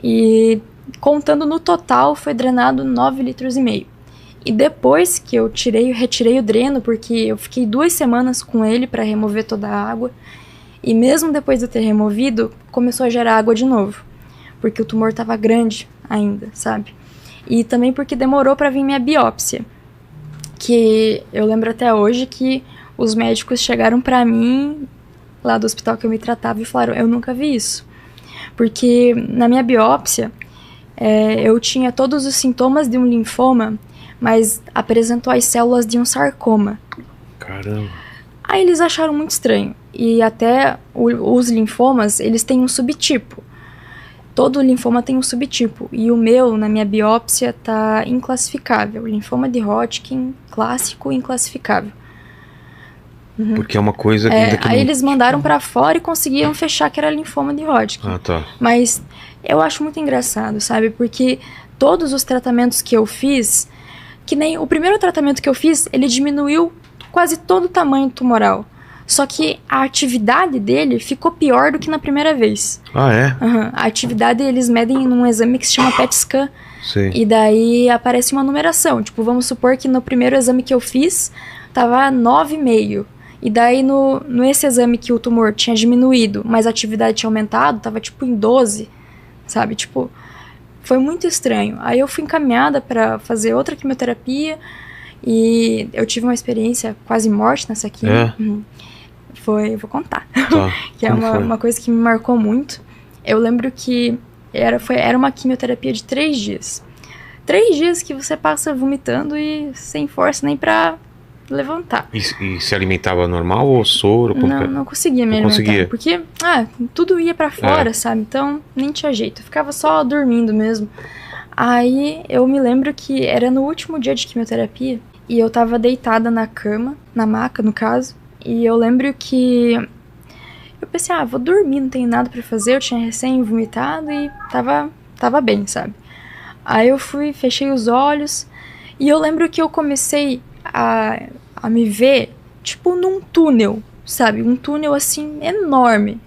Speaker 4: E contando no total, foi drenado 9,5 litros. E depois que eu retirei o dreno, porque eu fiquei 2 semanas com ele para remover toda a água. E mesmo depois de eu ter removido, começou a gerar água de novo. Porque o tumor estava grande ainda, sabe? E também porque demorou para vir minha biópsia. Que eu lembro até hoje que os médicos chegaram para mim, lá do hospital que eu me tratava, e falaram, eu nunca vi isso. Porque na minha biópsia, eu tinha todos os sintomas de um linfoma, mas apresentou as células de um sarcoma.
Speaker 2: Caramba.
Speaker 4: Aí eles acharam muito estranho. E até os linfomas, eles têm um subtipo. Todo linfoma tem um subtipo. E o meu, na minha biópsia, tá inclassificável. Linfoma de Hodgkin, clássico, inclassificável.
Speaker 2: Porque é uma coisa ainda que
Speaker 4: Aí
Speaker 2: não...
Speaker 4: eles mandaram pra fora e conseguiram fechar que era linfoma de Hodgkin.
Speaker 2: Ah, tá.
Speaker 4: Mas eu acho muito engraçado, sabe? Porque todos os tratamentos que eu fiz, que nem o primeiro tratamento que eu fiz, ele diminuiu quase todo o tamanho tumoral. Só que a atividade dele ficou pior do que na primeira vez.
Speaker 2: Ah, é?
Speaker 4: A atividade eles medem num exame que se chama PET scan.
Speaker 2: Sei.
Speaker 4: E daí aparece uma numeração. Tipo, vamos supor que no primeiro exame que eu fiz, tava 9,5. E daí esse exame que o tumor tinha diminuído, mas a atividade tinha aumentado, tava tipo em 12, sabe? Tipo, foi muito estranho. Aí eu fui encaminhada pra fazer outra quimioterapia e eu tive uma experiência quase morte nessa quimio.
Speaker 2: É?
Speaker 4: Eu vou contar.
Speaker 2: Tá.
Speaker 4: Que é
Speaker 2: Como foi?
Speaker 4: uma coisa que me marcou muito. Eu lembro que era uma quimioterapia de 3 dias. 3 dias que você passa vomitando e sem força nem pra levantar.
Speaker 2: E se alimentava normal ou soro? Como que é?
Speaker 4: Não conseguia me
Speaker 2: Não
Speaker 4: alimentar.
Speaker 2: conseguia?
Speaker 4: Porque, tudo ia pra fora, sabe? Então, nem tinha jeito. Eu ficava só dormindo mesmo. Aí, eu me lembro que era no último dia de quimioterapia. E eu tava deitada na cama, na maca, no caso. E eu lembro que... Eu eu pensei, vou dormir, não tenho nada pra fazer. Eu tinha recém vomitado e tava bem, sabe? Aí eu fui, fechei os olhos e eu lembro que eu comecei a me ver, tipo, num túnel, sabe? Um túnel, assim, enorme.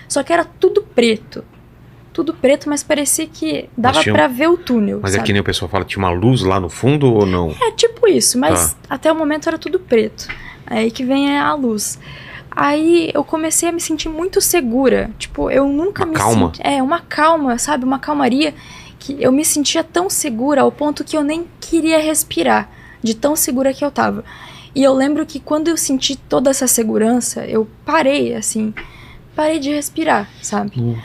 Speaker 4: Só que era tudo preto, mas parecia que dava pra ver o túnel,
Speaker 2: Mas
Speaker 4: sabe?
Speaker 2: é que nem o pessoal fala, tinha uma luz lá no fundo ou não?
Speaker 4: É, tipo isso, mas até o momento era tudo preto. Aí que vem a luz. Aí eu comecei a me sentir muito segura. Tipo, eu nunca
Speaker 2: Uma calma?
Speaker 4: uma calma, sabe? Uma calmaria que eu me sentia tão segura ao ponto que eu nem queria respirar, de tão segura que eu tava. E eu lembro que quando eu senti toda essa segurança, eu parei, assim, parei de respirar, sabe?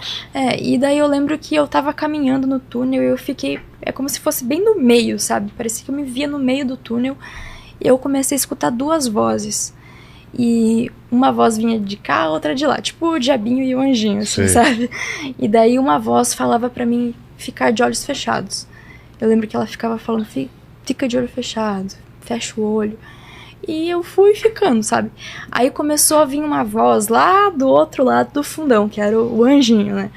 Speaker 4: E daí eu lembro que eu tava caminhando no túnel e eu fiquei, é como se fosse bem no meio, sabe? Parecia que eu me via no meio do túnel e eu comecei a escutar duas vozes. E uma voz vinha de cá, outra de lá, tipo o diabinho e o anjinho, assim, sabe? E daí uma voz falava pra mim ficar de olhos fechados. Eu lembro que ela ficava falando, fica de olho fechado, fecha o olho. E eu fui ficando, sabe? Aí começou a vir uma voz lá do outro lado do fundão, que era o anjinho, né?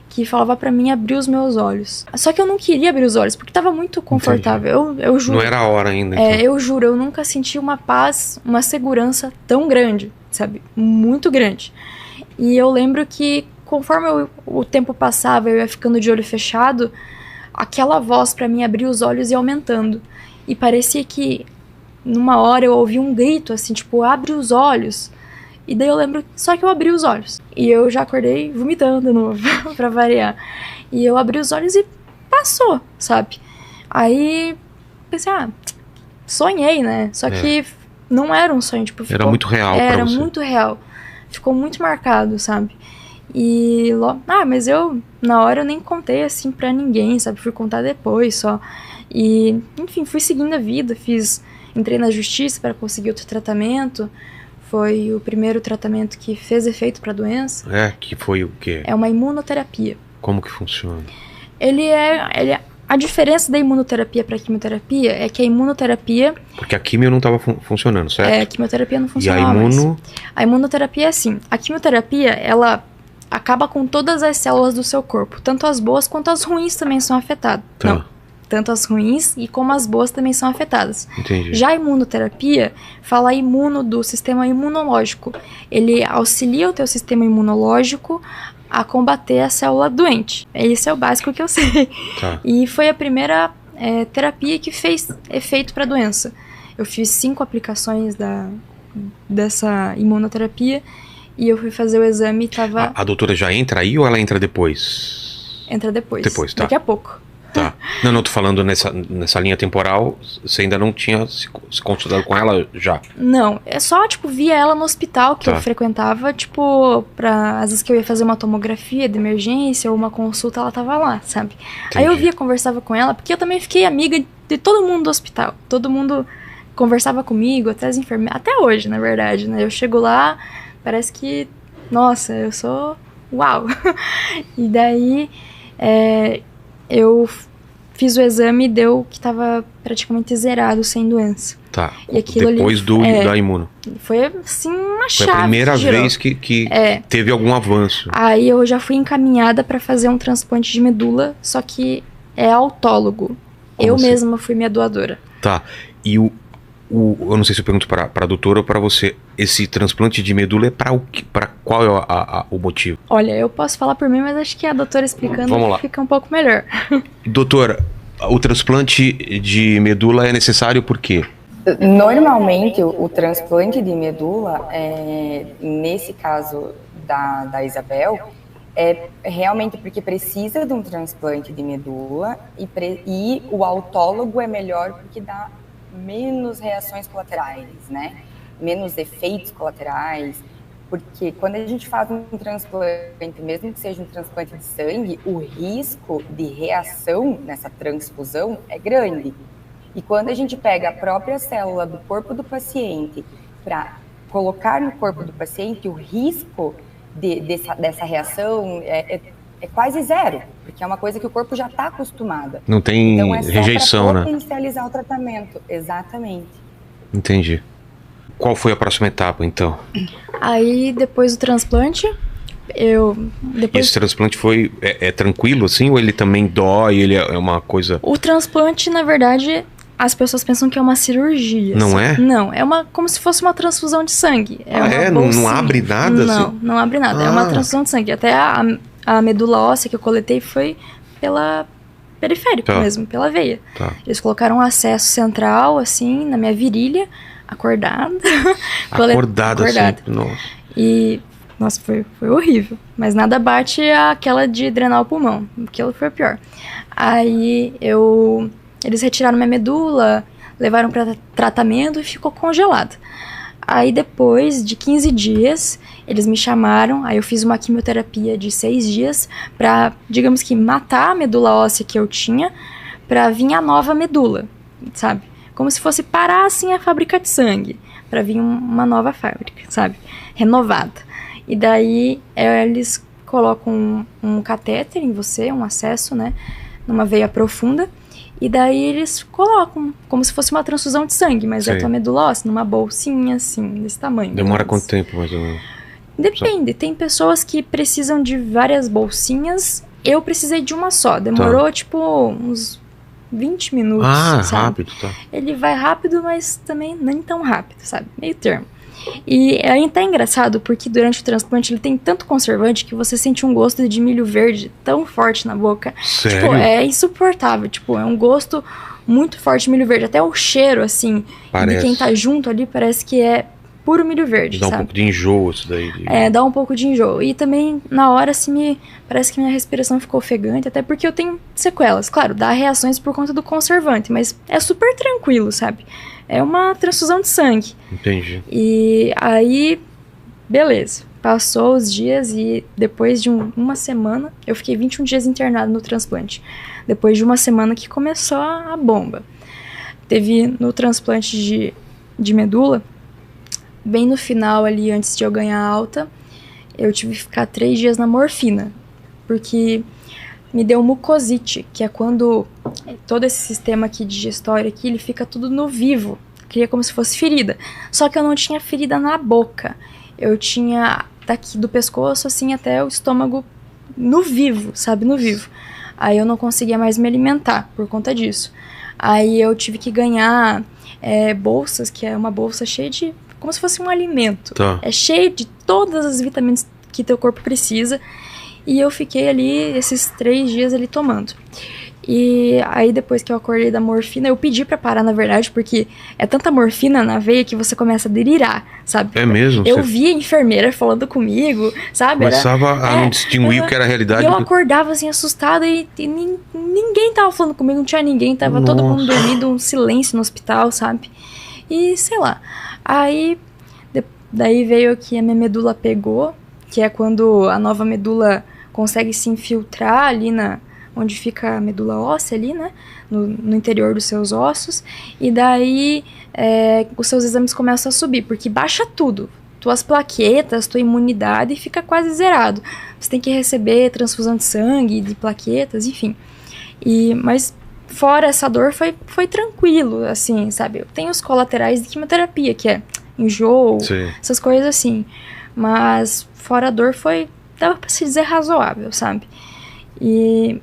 Speaker 4: Que falava pra mim abrir os meus olhos. Só que eu não queria abrir os olhos, porque tava muito confortável. Eu juro.
Speaker 2: Não era a hora ainda. Então.
Speaker 4: Eu juro, eu nunca senti uma paz, uma segurança tão grande, sabe? Muito grande. E eu lembro que conforme o tempo passava, eu ia ficando de olho fechado, aquela voz pra mim abrir os olhos ia aumentando. E parecia que numa hora eu ouvi um grito assim, tipo, abre os olhos. E daí eu lembro só que eu abri os olhos. E eu já acordei vomitando de novo, pra variar. E eu abri os olhos e passou, sabe? Aí pensei, sonhei, né? Só que não era um sonho, tipo...
Speaker 2: Era muito real pra você.
Speaker 4: Era muito real. Ficou muito marcado, sabe? E mas eu, na hora eu nem contei assim pra ninguém, sabe? Fui contar depois só. E, enfim, fui seguindo a vida, entrei na justiça para conseguir outro tratamento. Foi o primeiro tratamento que fez efeito para a doença.
Speaker 2: Que foi o quê?
Speaker 4: É uma imunoterapia.
Speaker 2: Como que funciona?
Speaker 4: A diferença da imunoterapia para a quimioterapia é que a imunoterapia...
Speaker 2: Porque a quimio não estava funcionando, certo?
Speaker 4: A quimioterapia não funcionava
Speaker 2: mais.
Speaker 4: A imunoterapia é assim, a quimioterapia, ela acaba com todas as células do seu corpo. Tanto as boas quanto as ruins também são afetadas. Não. Tanto as ruins e como as boas também são afetadas.
Speaker 2: Entendi.
Speaker 4: Já a imunoterapia fala do sistema imunológico. Ele auxilia o teu sistema imunológico a combater a célula doente. Esse é o básico que eu sei. E foi a primeira terapia que fez efeito para a doença. Eu fiz 5 aplicações dessa imunoterapia e eu fui fazer o exame e tava...
Speaker 2: A doutora já entra aí ou ela entra depois?
Speaker 4: Entra depois.
Speaker 2: Depois, tá.
Speaker 4: Daqui a pouco.
Speaker 2: Tá. Não, tô falando nessa linha temporal, você ainda não tinha se consultado com ela já? Não,
Speaker 4: é só, tipo, via ela no hospital que eu frequentava, tipo, às vezes que eu ia fazer uma tomografia de emergência ou uma consulta, ela tava lá, sabe? Entendi. Aí eu via, conversava com ela, porque eu também fiquei amiga de todo mundo do hospital, todo mundo conversava comigo, até as enfermeiras, até hoje, na verdade, né? Eu chego lá, parece que, nossa, eu sou uau! E daí, eu fiz o exame e deu que tava praticamente zerado, sem doença.
Speaker 2: Tá,
Speaker 4: e aquilo
Speaker 2: depois da imuno.
Speaker 4: Foi assim uma chave.
Speaker 2: Foi a primeira vez que teve algum avanço.
Speaker 4: Aí eu já fui encaminhada pra fazer um transplante de medula, só que é autólogo.
Speaker 2: Como
Speaker 4: eu
Speaker 2: assim?
Speaker 4: mesma fui minha doadora.
Speaker 2: Tá, e eu não sei se eu pergunto pra doutora ou pra você, esse transplante de medula é pra qual é o motivo?
Speaker 4: Olha, eu posso falar por mim, mas acho que a doutora explicando fica um pouco melhor.
Speaker 2: Doutora, o transplante de medula é necessário por quê?
Speaker 5: Normalmente, o transplante de medula, nesse caso da Isabel, é realmente porque precisa de um transplante de medula e o autólogo é melhor porque dá menos reações colaterais, né? Menos efeitos colaterais, porque quando a gente faz um transplante, mesmo que seja um transplante de sangue, o risco de reação nessa transfusão é grande. E quando a gente pega a própria célula do corpo do paciente para colocar no corpo do paciente, o risco dessa reação é quase zero, porque é uma coisa que o corpo já está acostumado.
Speaker 2: Não tem rejeição, né?
Speaker 5: Potencializar o tratamento, exatamente.
Speaker 2: Entendi. qual foi a próxima etapa, então?
Speaker 4: Aí, depois do transplante, eu...
Speaker 2: E
Speaker 4: Depois...
Speaker 2: esse transplante foi tranquilo, assim? Ou ele também dói? Ele é uma coisa...
Speaker 4: O transplante, na verdade, as pessoas pensam que é uma cirurgia.
Speaker 2: Não
Speaker 4: sabe?
Speaker 2: é?
Speaker 4: Não, é como se fosse uma transfusão de sangue. Uma
Speaker 2: Não
Speaker 4: bolsinha.
Speaker 2: abre nada?
Speaker 4: Não,
Speaker 2: assim?
Speaker 4: não abre nada. É uma transfusão de sangue. Até a medula óssea que eu coletei foi pela periférico mesmo, pela veia.
Speaker 2: Tá.
Speaker 4: Eles colocaram um acesso central, assim, na minha virilha, acordada.
Speaker 2: Acordada. Assim, nossa.
Speaker 4: E, nossa, foi horrível. Mas nada bate aquela de drenar o pulmão. Aquilo foi o pior. Aí eles retiraram minha medula, levaram para tratamento e ficou congelada. Aí depois de 15 dias, eles me chamaram, aí eu fiz uma quimioterapia de 6 dias pra, digamos que, matar a medula óssea que eu tinha, pra vir a nova medula, sabe? Como se fosse parar, assim, a fábrica de sangue, pra vir uma nova fábrica, sabe? Renovada. E daí, eles colocam um catéter em você, um acesso, né? Numa veia profunda. E daí eles colocam, como se fosse uma transfusão de sangue, mas é a tua medula óssea, numa bolsinha, assim, desse tamanho.
Speaker 2: Demora quanto tempo, mais ou menos?
Speaker 4: Depende, tem pessoas que precisam de várias bolsinhas. Eu precisei de uma só, demorou tipo uns 20 minutos, sabe?
Speaker 2: Rápido, tá.
Speaker 4: Ele vai rápido, mas também nem tão rápido, sabe? Meio termo. E aí tá engraçado, porque durante o transplante ele tem tanto conservante que você sente um gosto de milho verde tão forte na boca.
Speaker 2: Sério?
Speaker 4: Tipo, é insuportável, tipo, é um gosto muito forte de milho verde. Até o cheiro, assim, de quem tá junto ali parece que é puro milho verde,
Speaker 2: dá
Speaker 4: sabe?
Speaker 2: Um pouco de enjoo isso daí.
Speaker 4: Dá um pouco de enjoo. E também, na hora, assim, parece que minha respiração ficou ofegante, até porque eu tenho sequelas. Claro, dá reações por conta do conservante, mas é super tranquilo, sabe? É uma transfusão de sangue.
Speaker 2: Entendi.
Speaker 4: E aí, beleza. Passou os dias e depois de uma semana, eu fiquei 21 dias internado no transplante. Depois de uma semana que começou a bomba. Teve no transplante de medula, bem no final ali, antes de eu ganhar alta, eu tive que ficar 3 dias na morfina, porque me deu mucosite, que é quando todo esse sistema aqui digestório aqui, ele fica tudo no vivo, cria como se fosse ferida. Só que eu não tinha ferida na boca, eu tinha daqui do pescoço assim até o estômago no vivo, sabe, no vivo. Aí eu não conseguia mais me alimentar por conta disso. Aí eu tive que ganhar bolsas, que é uma bolsa cheia de, como se fosse um alimento.
Speaker 2: Tá.
Speaker 4: É cheio de todas as vitaminas que teu corpo precisa. E eu fiquei ali esses 3 dias ali tomando. E aí depois que eu acordei da morfina, eu pedi pra parar, na verdade, porque é tanta morfina na veia que você começa a delirar, sabe?
Speaker 2: É mesmo?
Speaker 4: Eu vi a enfermeira falando comigo, sabe?
Speaker 2: Começava a não distinguir o que era a realidade.
Speaker 4: E eu acordava assim, assustada, e ninguém tava falando comigo, não tinha ninguém, tava todo mundo dormindo, um silêncio no hospital, sabe? E sei lá. Aí, daí veio que a minha medula pegou, que é quando a nova medula consegue se infiltrar ali onde fica a medula óssea ali, né, no interior dos seus ossos, e daí os seus exames começam a subir, porque baixa tudo, tuas plaquetas, tua imunidade fica quase zerado, você tem que receber transfusão de sangue, de plaquetas, enfim, mas fora essa dor foi tranquilo, assim, sabe, eu tenho os colaterais de quimioterapia, que é enjoo, essas coisas assim, mas fora a dor dava pra se dizer razoável, sabe.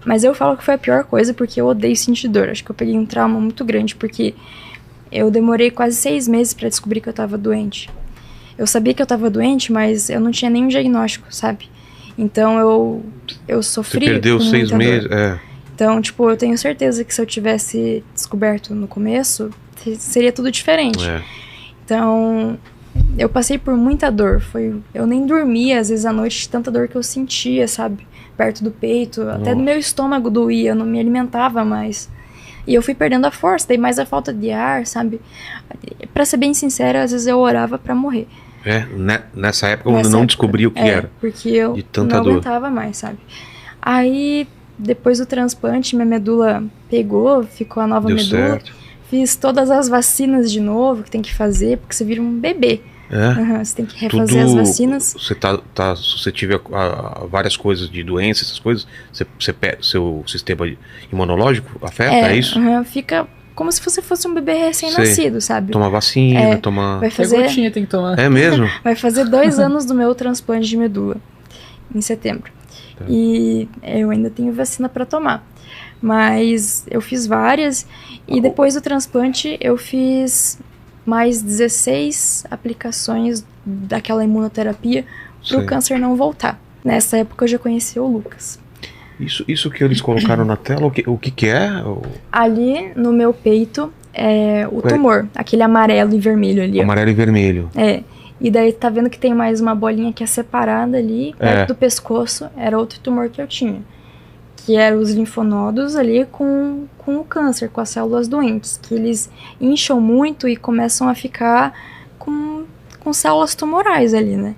Speaker 4: Mas eu falo que foi a pior coisa porque eu odeio sentir dor. Acho que eu peguei um trauma muito grande porque eu demorei quase 6 meses pra descobrir que eu tava doente. Eu sabia que eu tava doente, mas eu não tinha nenhum diagnóstico, sabe? Então eu sofri.
Speaker 2: Você perdeu
Speaker 4: com
Speaker 2: 6 meses?
Speaker 4: Então, tipo, eu tenho certeza que se eu tivesse descoberto no começo, seria tudo diferente. Então, eu passei por muita dor. Eu nem dormia, às vezes, à noite, de tanta dor que eu sentia, sabe? Perto do peito, até do meu estômago doía, eu não me alimentava mais. E eu fui perdendo a força, daí mais a falta de ar, sabe? Pra ser bem sincera, às vezes eu orava pra morrer.
Speaker 2: Nessa época eu não descobri o que era.
Speaker 4: Porque eu não aguentava mais, sabe? Aí, depois do transplante, minha medula pegou, ficou a nova medula.
Speaker 2: Certo.
Speaker 4: Fiz todas as vacinas de novo que tem que fazer, porque você vira um bebê. Você tem que refazer as vacinas.
Speaker 2: Você tá suscetível a várias coisas de doenças, essas coisas. Seu sistema imunológico afeta, é isso?
Speaker 4: Fica como se você fosse um bebê recém-nascido, sabe?
Speaker 2: Tomar vacina, tomar...
Speaker 4: Vai
Speaker 3: Até
Speaker 4: fazer,
Speaker 3: gotinha tem que tomar.
Speaker 2: É mesmo?
Speaker 4: vai fazer 2 anos do meu transplante de medula, em setembro.
Speaker 2: Tá.
Speaker 4: E eu ainda tenho vacina pra tomar. Mas eu fiz várias, e depois do transplante eu fiz mais 16 aplicações daquela imunoterapia pro
Speaker 2: Sei.
Speaker 4: câncer não voltar. Nessa época eu já conheci o Lucas.
Speaker 2: Isso que eles colocaram na tela, o que é?
Speaker 4: Ali no meu peito é o tumor, aquele amarelo e vermelho ali. Ó.
Speaker 2: Amarelo e vermelho.
Speaker 4: É. E daí tá vendo que tem mais uma bolinha que é separada ali, perto do pescoço, era outro tumor que eu tinha. Que eram os linfonodos ali com o câncer, com as células doentes. Que eles incham muito e começam a ficar com células tumorais ali, né?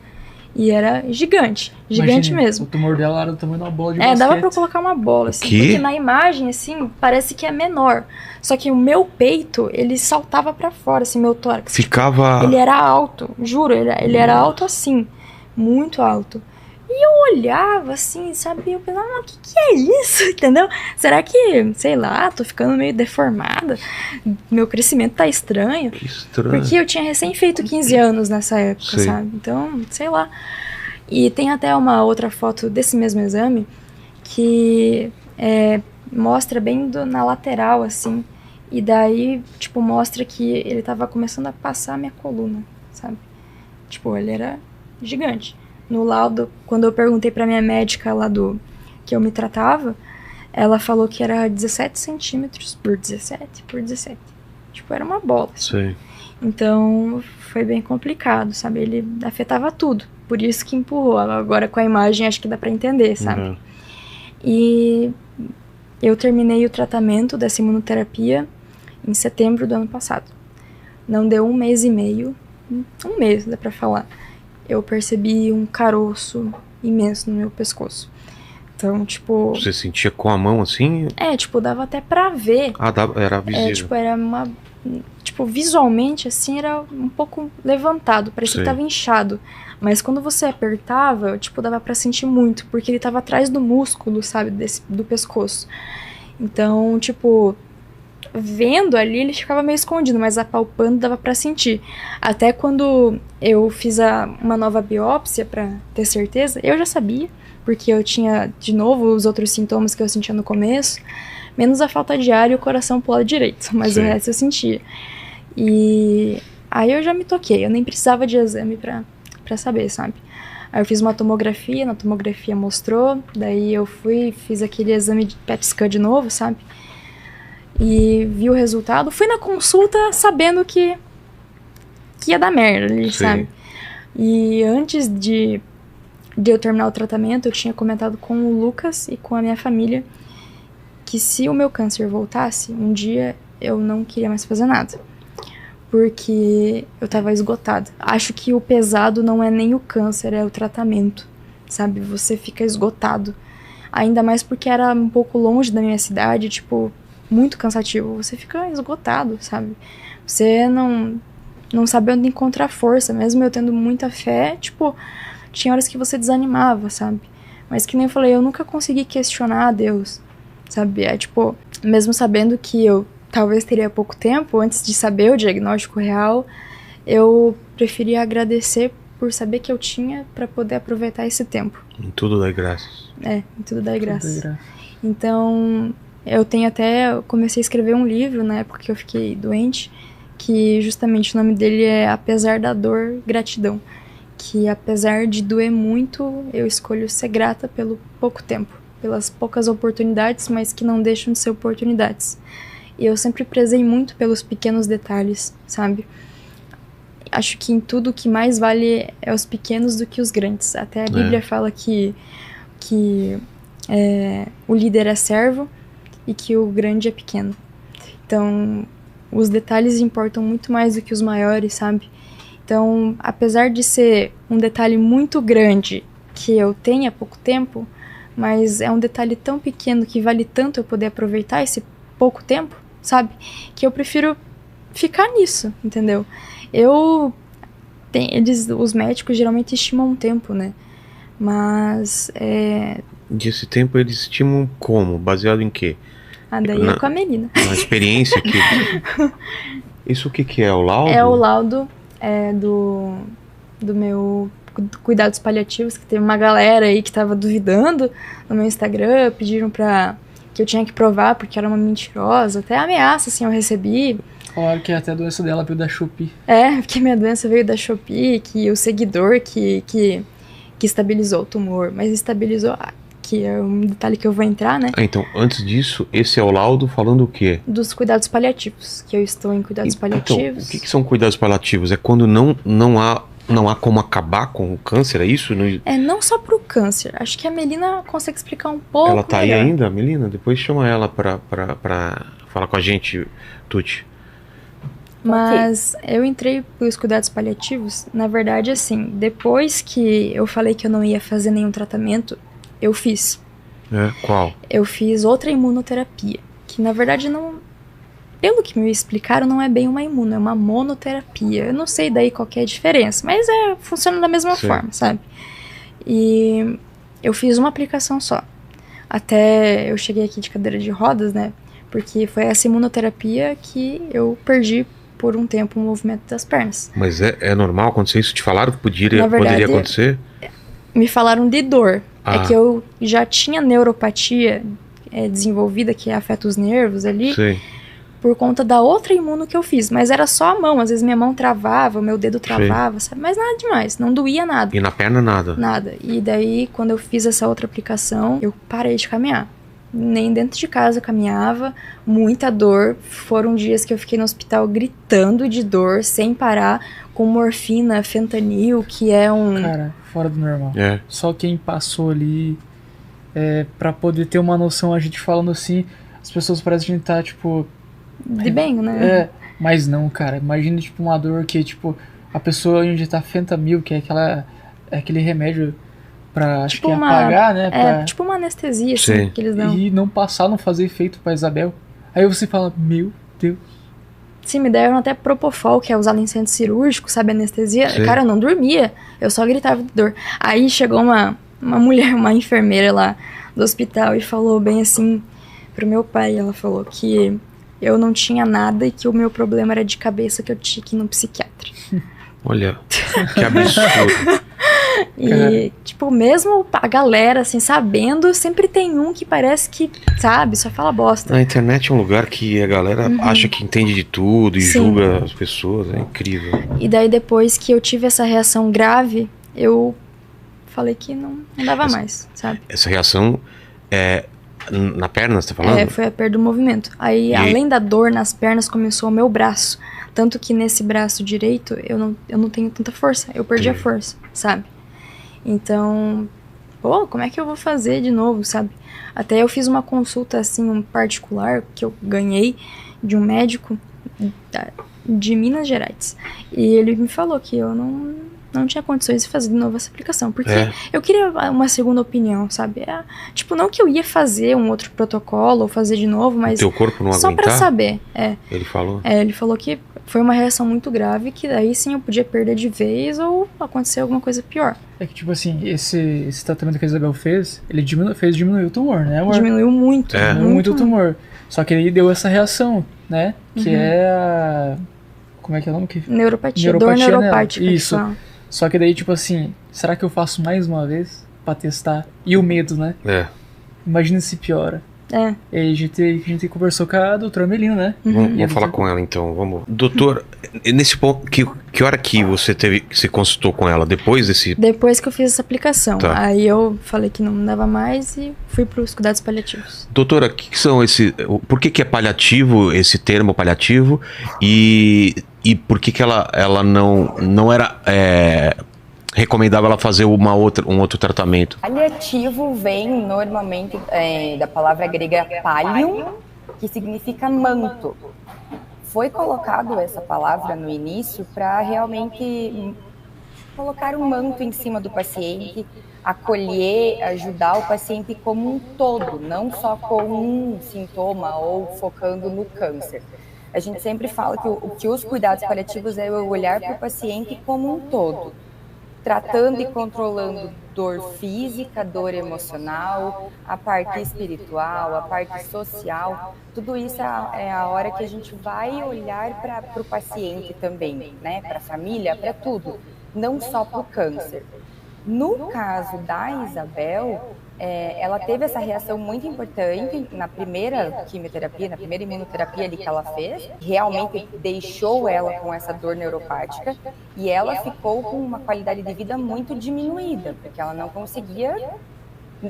Speaker 4: E era gigante, gigante
Speaker 3: Imagine,
Speaker 4: mesmo.
Speaker 3: O tumor dela era do tamanho de uma bola de basquete.
Speaker 4: Dava pra colocar uma bola, assim,
Speaker 2: quê?
Speaker 4: porque na imagem, assim, parece que é menor. Só que o meu peito, ele saltava pra fora, assim, meu tórax.
Speaker 2: Ficava...
Speaker 4: Ele era alto, juro, ele era alto assim, muito alto. E eu olhava assim, sabe, eu pensava, o que é isso, entendeu? Será que, sei lá, tô ficando meio deformada? Meu crescimento tá estranho?
Speaker 2: Que estranho.
Speaker 4: Porque eu tinha recém feito 15 anos nessa época,
Speaker 2: Sei.
Speaker 4: sabe? Então, sei lá. E tem até uma outra foto desse mesmo exame que mostra bem na lateral, assim. E daí, tipo, mostra que ele tava começando a passar a minha coluna, sabe? Tipo, ele era gigante. No laudo, quando eu perguntei pra minha médica lá que eu me tratava, ela falou que era 17 centímetros por 17 por 17. Tipo, era uma bola.
Speaker 2: Sei.
Speaker 4: Então, foi bem complicado, sabe? Ele afetava tudo. Por isso que empurrou. Agora, com a imagem, acho que dá pra entender, sabe?
Speaker 2: Uhum.
Speaker 4: E eu terminei o tratamento dessa imunoterapia em setembro do ano passado. Não deu 1 mês e meio. 1 mês, dá pra falar. Eu percebi um caroço imenso no meu pescoço. Então, tipo...
Speaker 2: Você sentia com a mão assim?
Speaker 4: tipo, dava até pra ver.
Speaker 2: Ah, era visível.
Speaker 4: Tipo, era uma... Tipo, visualmente, assim, era um pouco levantado. Parecia
Speaker 2: Sei.
Speaker 4: que tava inchado. Mas quando você apertava, tipo, dava pra sentir muito. Porque ele tava atrás do músculo, sabe? Do pescoço. Então, tipo... Vendo ali, ele ficava meio escondido, mas apalpando dava pra sentir. Até quando eu fiz uma nova biópsia pra ter certeza, eu já sabia, porque eu tinha, de novo, os outros sintomas que eu sentia no começo, menos a falta de ar e o coração pro lado direito, mas
Speaker 2: Sim.
Speaker 4: o resto eu sentia. E aí eu já me toquei, eu nem precisava de exame pra saber, sabe? Aí eu fiz uma tomografia, na tomografia mostrou, daí eu fiz aquele exame de PET scan de novo, sabe? E vi o resultado. Fui na consulta sabendo que ia dar merda ali,
Speaker 2: Sim.
Speaker 4: sabe? E antes de eu terminar o tratamento, eu tinha comentado com o Lucas e com a minha família que se o meu câncer voltasse, um dia eu não queria mais fazer nada. Porque eu tava esgotada. Acho que o pesado não é nem o câncer, é o tratamento, sabe? Você fica esgotado. Ainda mais porque era um pouco longe da minha cidade, tipo... muito cansativo, você fica esgotado, sabe? Você não sabe onde encontrar força, mesmo eu tendo muita fé, tipo, tinha horas que você desanimava, sabe? Mas que nem eu falei, eu nunca consegui questionar a Deus, sabe? Tipo, mesmo sabendo que eu talvez teria pouco tempo, antes de saber o diagnóstico real, eu preferia agradecer por saber que eu tinha pra poder aproveitar esse tempo.
Speaker 2: Em tudo dá graças.
Speaker 4: Em tudo dá graça. Então... eu comecei a escrever um livro na época que eu fiquei doente, que justamente o nome dele é Apesar da Dor, Gratidão. Que apesar de doer muito, eu escolho ser grata pelo pouco tempo, pelas poucas oportunidades, mas que não deixam de ser oportunidades. E eu sempre prezei muito pelos pequenos detalhes, sabe? Acho que em tudo o que mais vale é os pequenos do que os grandes. Até a Bíblia fala que o líder é servo, e que o grande é pequeno. Então, os detalhes importam muito mais do que os maiores, sabe? Então, apesar de ser um detalhe muito grande que eu tenha pouco tempo, mas é um detalhe tão pequeno que vale tanto eu poder aproveitar esse pouco tempo, sabe? Que eu prefiro ficar nisso, entendeu? Os médicos geralmente estimam um tempo, né? Mas
Speaker 2: E esse tempo eles estimam como? Baseado em quê?
Speaker 4: daí é com a Melina.
Speaker 2: Na experiência que... Isso o que é? O laudo?
Speaker 4: É o laudo do meu cuidados paliativos, que teve uma galera aí que tava duvidando no meu Instagram, pediram que eu tinha que provar porque era uma mentirosa, até ameaça, assim, eu recebi.
Speaker 3: Falaram que até a doença dela veio da Shopee.
Speaker 4: Porque minha doença veio da Shopee, que o seguidor que estabilizou o tumor, mas estabilizou, que é um detalhe que eu vou entrar, né?
Speaker 2: Então, antes disso, esse é o laudo falando o quê?
Speaker 4: Dos cuidados paliativos, que eu estou em cuidados paliativos.
Speaker 2: Então, o que são cuidados paliativos? É quando não há como acabar com o câncer, é isso?
Speaker 4: Não só pro câncer. Acho que a Melina consegue explicar um pouco
Speaker 2: Ela tá
Speaker 4: melhor.
Speaker 2: aí ainda, Melina? Depois chama ela pra falar com a gente, Tuti.
Speaker 4: Mas eu entrei pros cuidados paliativos, na verdade, assim, depois que eu falei que eu não ia fazer nenhum tratamento, eu fiz.
Speaker 2: Qual?
Speaker 4: Eu fiz outra imunoterapia, que na verdade não... Pelo que me explicaram, não é bem uma imuno, é uma monoterapia. Eu não sei daí qual que é a diferença, mas funciona da mesma forma, sabe? E eu fiz uma aplicação só. Até eu cheguei aqui de cadeira de rodas, né? Porque foi essa imunoterapia que eu perdi por um tempo o movimento das pernas.
Speaker 2: Mas é normal acontecer isso? Te falaram que poderia acontecer?
Speaker 4: Me falaram de dor.
Speaker 2: Ah.
Speaker 4: É que eu já tinha neuropatia desenvolvida que afeta os nervos ali.
Speaker 2: Sei.
Speaker 4: Por conta da outra imuno que eu fiz. Mas era só a mão. Às vezes minha mão travava, meu dedo travava, sabe? Mas nada demais. Não doía nada.
Speaker 2: E na perna nada?
Speaker 4: Nada. E daí, quando eu fiz essa outra aplicação, eu parei de caminhar. Nem dentro de casa eu caminhava. Muita dor. Foram dias que eu fiquei no hospital gritando de dor, sem parar, com morfina, fentanil, que é um...
Speaker 3: Cara, fora do normal.
Speaker 2: É.
Speaker 3: Só quem passou ali, pra poder ter uma noção, a gente falando assim, as pessoas parecem que a gente tá, tipo...
Speaker 4: De bem, né?
Speaker 3: Mas não, cara. Imagina, tipo, uma dor que, tipo, a pessoa injetar fentanil, que é aquele remédio pra, acho que apagar, né?
Speaker 4: Tipo uma anestesia, assim, que eles dão.
Speaker 3: E não passar, não fazer efeito pra Isabel. Aí você fala, meu Deus.
Speaker 4: Sim, me deram até Propofol, que é usado em centro cirúrgico, sabe, anestesia.
Speaker 2: Sim.
Speaker 4: Cara, eu não dormia, eu só gritava de dor. Aí chegou uma mulher, uma enfermeira lá do hospital e falou bem assim pro meu pai, ela falou que eu não tinha nada e que o meu problema era de cabeça, que eu tinha que ir no psiquiatra.
Speaker 2: Olha, que absurdo.
Speaker 4: E, tipo, mesmo a galera, assim, sabendo, sempre tem um que parece que, sabe, só fala bosta.
Speaker 2: A internet é um lugar que a galera acha que entende de tudo e julga as pessoas, é incrível.
Speaker 4: E daí, depois que eu tive essa reação grave, eu falei que não dava mais, sabe?
Speaker 2: Essa reação na perna, você tá falando?
Speaker 4: Foi a perda do movimento. Aí, além da dor nas pernas, começou o meu braço. Tanto que nesse braço direito, eu não tenho tanta força. Eu perdi a força, sabe? Então, como é que eu vou fazer de novo, sabe? Até eu fiz uma consulta, assim, um particular, que eu ganhei de um médico de Minas Gerais. E ele me falou que eu não tinha condições de fazer de novo essa aplicação. Porque eu queria uma segunda opinião, sabe? Tipo, não que eu ia fazer um outro protocolo ou fazer de novo, mas...
Speaker 2: Teu corpo não
Speaker 4: só
Speaker 2: aguentar?
Speaker 4: pra saber,
Speaker 2: Ele falou?
Speaker 4: Ele falou que foi uma reação muito grave, que daí sim eu podia perder de vez ou acontecer alguma coisa pior.
Speaker 3: É que, tipo assim, esse tratamento que a Isabel fez, ele fez diminuir o tumor, né, amor?
Speaker 4: Diminuiu muito.
Speaker 3: Muito o tumor. Só que ele deu essa reação, né? Que é a... Como é que é o nome?
Speaker 4: Neuropatia, dor neuropática.
Speaker 3: Isso. Só que daí, tipo assim, será que eu faço mais uma vez pra testar? E o medo, né? Imagina se piora. E aí a gente conversou com a doutora Melina, né?
Speaker 2: Vamos falar com ela então, vamos. Doutor, nesse ponto, que hora que você consultou com ela? Depois desse...
Speaker 4: Depois que eu fiz essa aplicação.
Speaker 2: Tá.
Speaker 4: Aí eu falei que não dava mais e fui pros cuidados paliativos.
Speaker 2: Doutora, o que são por que é paliativo, esse termo paliativo? E por que ela não era... recomendável ela fazer um outro tratamento?
Speaker 6: Paliativo vem normalmente da palavra grega pallium, que significa manto. Foi colocado essa palavra no início para realmente colocar um manto em cima do paciente, acolher, ajudar o paciente como um todo, não só com um sintoma ou focando no câncer. A gente sempre fala que os cuidados paliativos é o olhar para o paciente como um todo, tratando e controlando dor física, dor emocional, a parte espiritual, a parte social, tudo isso é a hora que a gente vai olhar para o paciente também, né? Para a família, para tudo, não só para o câncer. No caso da Isabel, ela teve essa reação muito importante na primeira quimioterapia, na primeira imunoterapia ali que ela fez, realmente deixou ela com essa dor neuropática e ela ficou com uma qualidade de vida muito diminuída, porque ela não conseguia,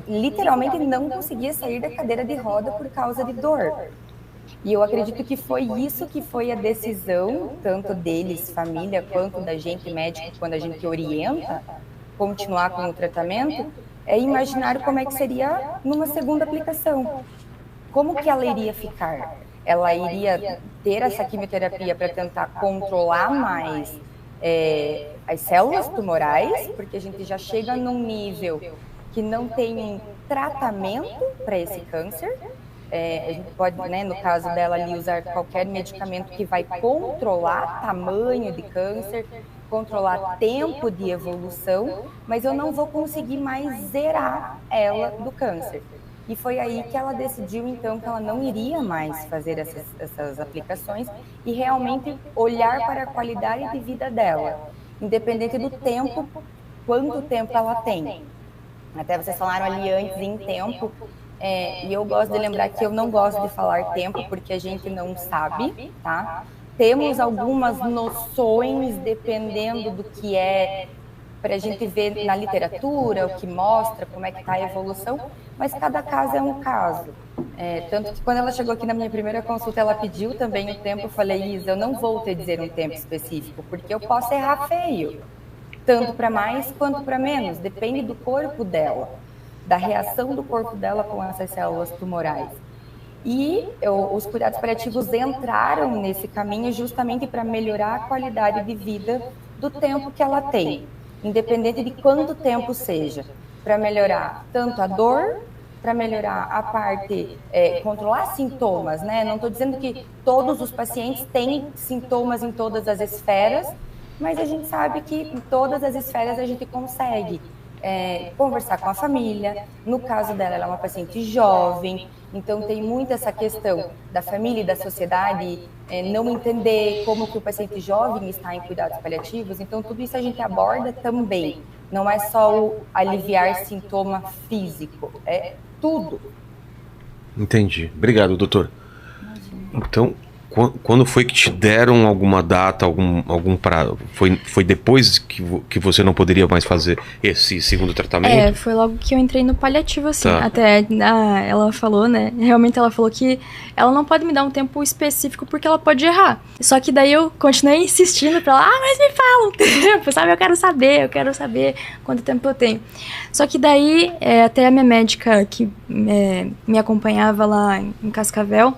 Speaker 6: literalmente não conseguia sair da cadeira de roda por causa de dor. E eu acredito que foi isso que foi a decisão, tanto deles, família, quanto da gente médico, quando a gente orienta continuar com o tratamento, é imaginar como é que seria numa segunda aplicação. Como que ela iria ficar? Ela iria ter essa quimioterapia para tentar controlar mais as células tumorais, porque a gente já chega num nível que não tem tratamento para esse câncer. A gente pode, né, no caso dela ali, usar qualquer medicamento que vai controlar tamanho de câncer, controlar tempo de evolução, mas eu não vou conseguir mais zerar ela do câncer. E foi aí que ela decidiu, então, que ela não iria mais fazer essas aplicações e realmente olhar para a qualidade de vida dela, independente do tempo, quanto tempo ela tem. Até vocês falaram ali antes em tempo, e eu gosto de lembrar que eu não gosto de falar tempo, porque a gente não sabe, tá? Temos algumas noções, dependendo do que para a gente ver na literatura, o que mostra, como é que está a evolução, mas cada caso é um caso. Tanto que quando ela chegou aqui na minha primeira consulta, ela pediu também o tempo, eu falei, Isa, eu não vou te dizer um tempo específico, porque eu posso errar feio, tanto para mais quanto para menos, depende do corpo dela, da reação do corpo dela com essas células tumorais. E os cuidados paliativos entraram nesse caminho justamente para melhorar a qualidade de vida do tempo que ela tem, independente de quanto tempo seja, para melhorar tanto a dor, para melhorar a parte, controlar sintomas, né? Não estou dizendo que todos os pacientes têm sintomas em todas as esferas, mas a gente sabe que em todas as esferas a gente consegue conversar com a família. No caso dela, ela é uma paciente jovem, então tem muito essa questão da família e da sociedade não entender como que o paciente jovem está em cuidados paliativos, então tudo isso a gente aborda também. Não é só o aliviar sintoma físico, é tudo.
Speaker 2: Entendi. Obrigado, doutor. Então, quando foi que te deram alguma data, algum prazo? Foi depois que você não poderia mais fazer esse segundo tratamento?
Speaker 4: Foi logo que eu entrei no paliativo, assim.
Speaker 2: Tá.
Speaker 4: Até ela falou, né? Realmente ela falou que ela não pode me dar um tempo específico porque ela pode errar. Só que daí eu continuei insistindo pra ela, mas me fala um tempo, sabe? Eu quero saber quanto tempo eu tenho. Só que daí, até a minha médica que me acompanhava lá em Cascavel,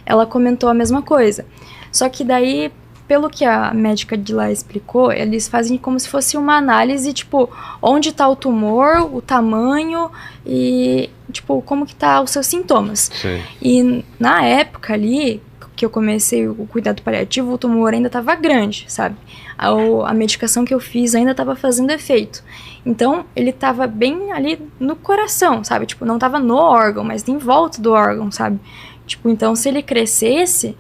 Speaker 4: ela comentou a mesma coisa. Só que daí, pelo que a médica de lá explicou, eles fazem como se fosse uma análise, tipo, onde está o tumor, o tamanho e, tipo, como que tá os seus sintomas.
Speaker 2: Sim.
Speaker 4: E na época ali, que eu comecei o cuidado paliativo, o tumor ainda estava grande, sabe? A medicação que eu fiz ainda estava fazendo efeito. Então, ele estava bem ali no coração, sabe? Tipo, não estava no órgão, mas em volta do órgão, sabe? Tipo, então, se ele crescesse,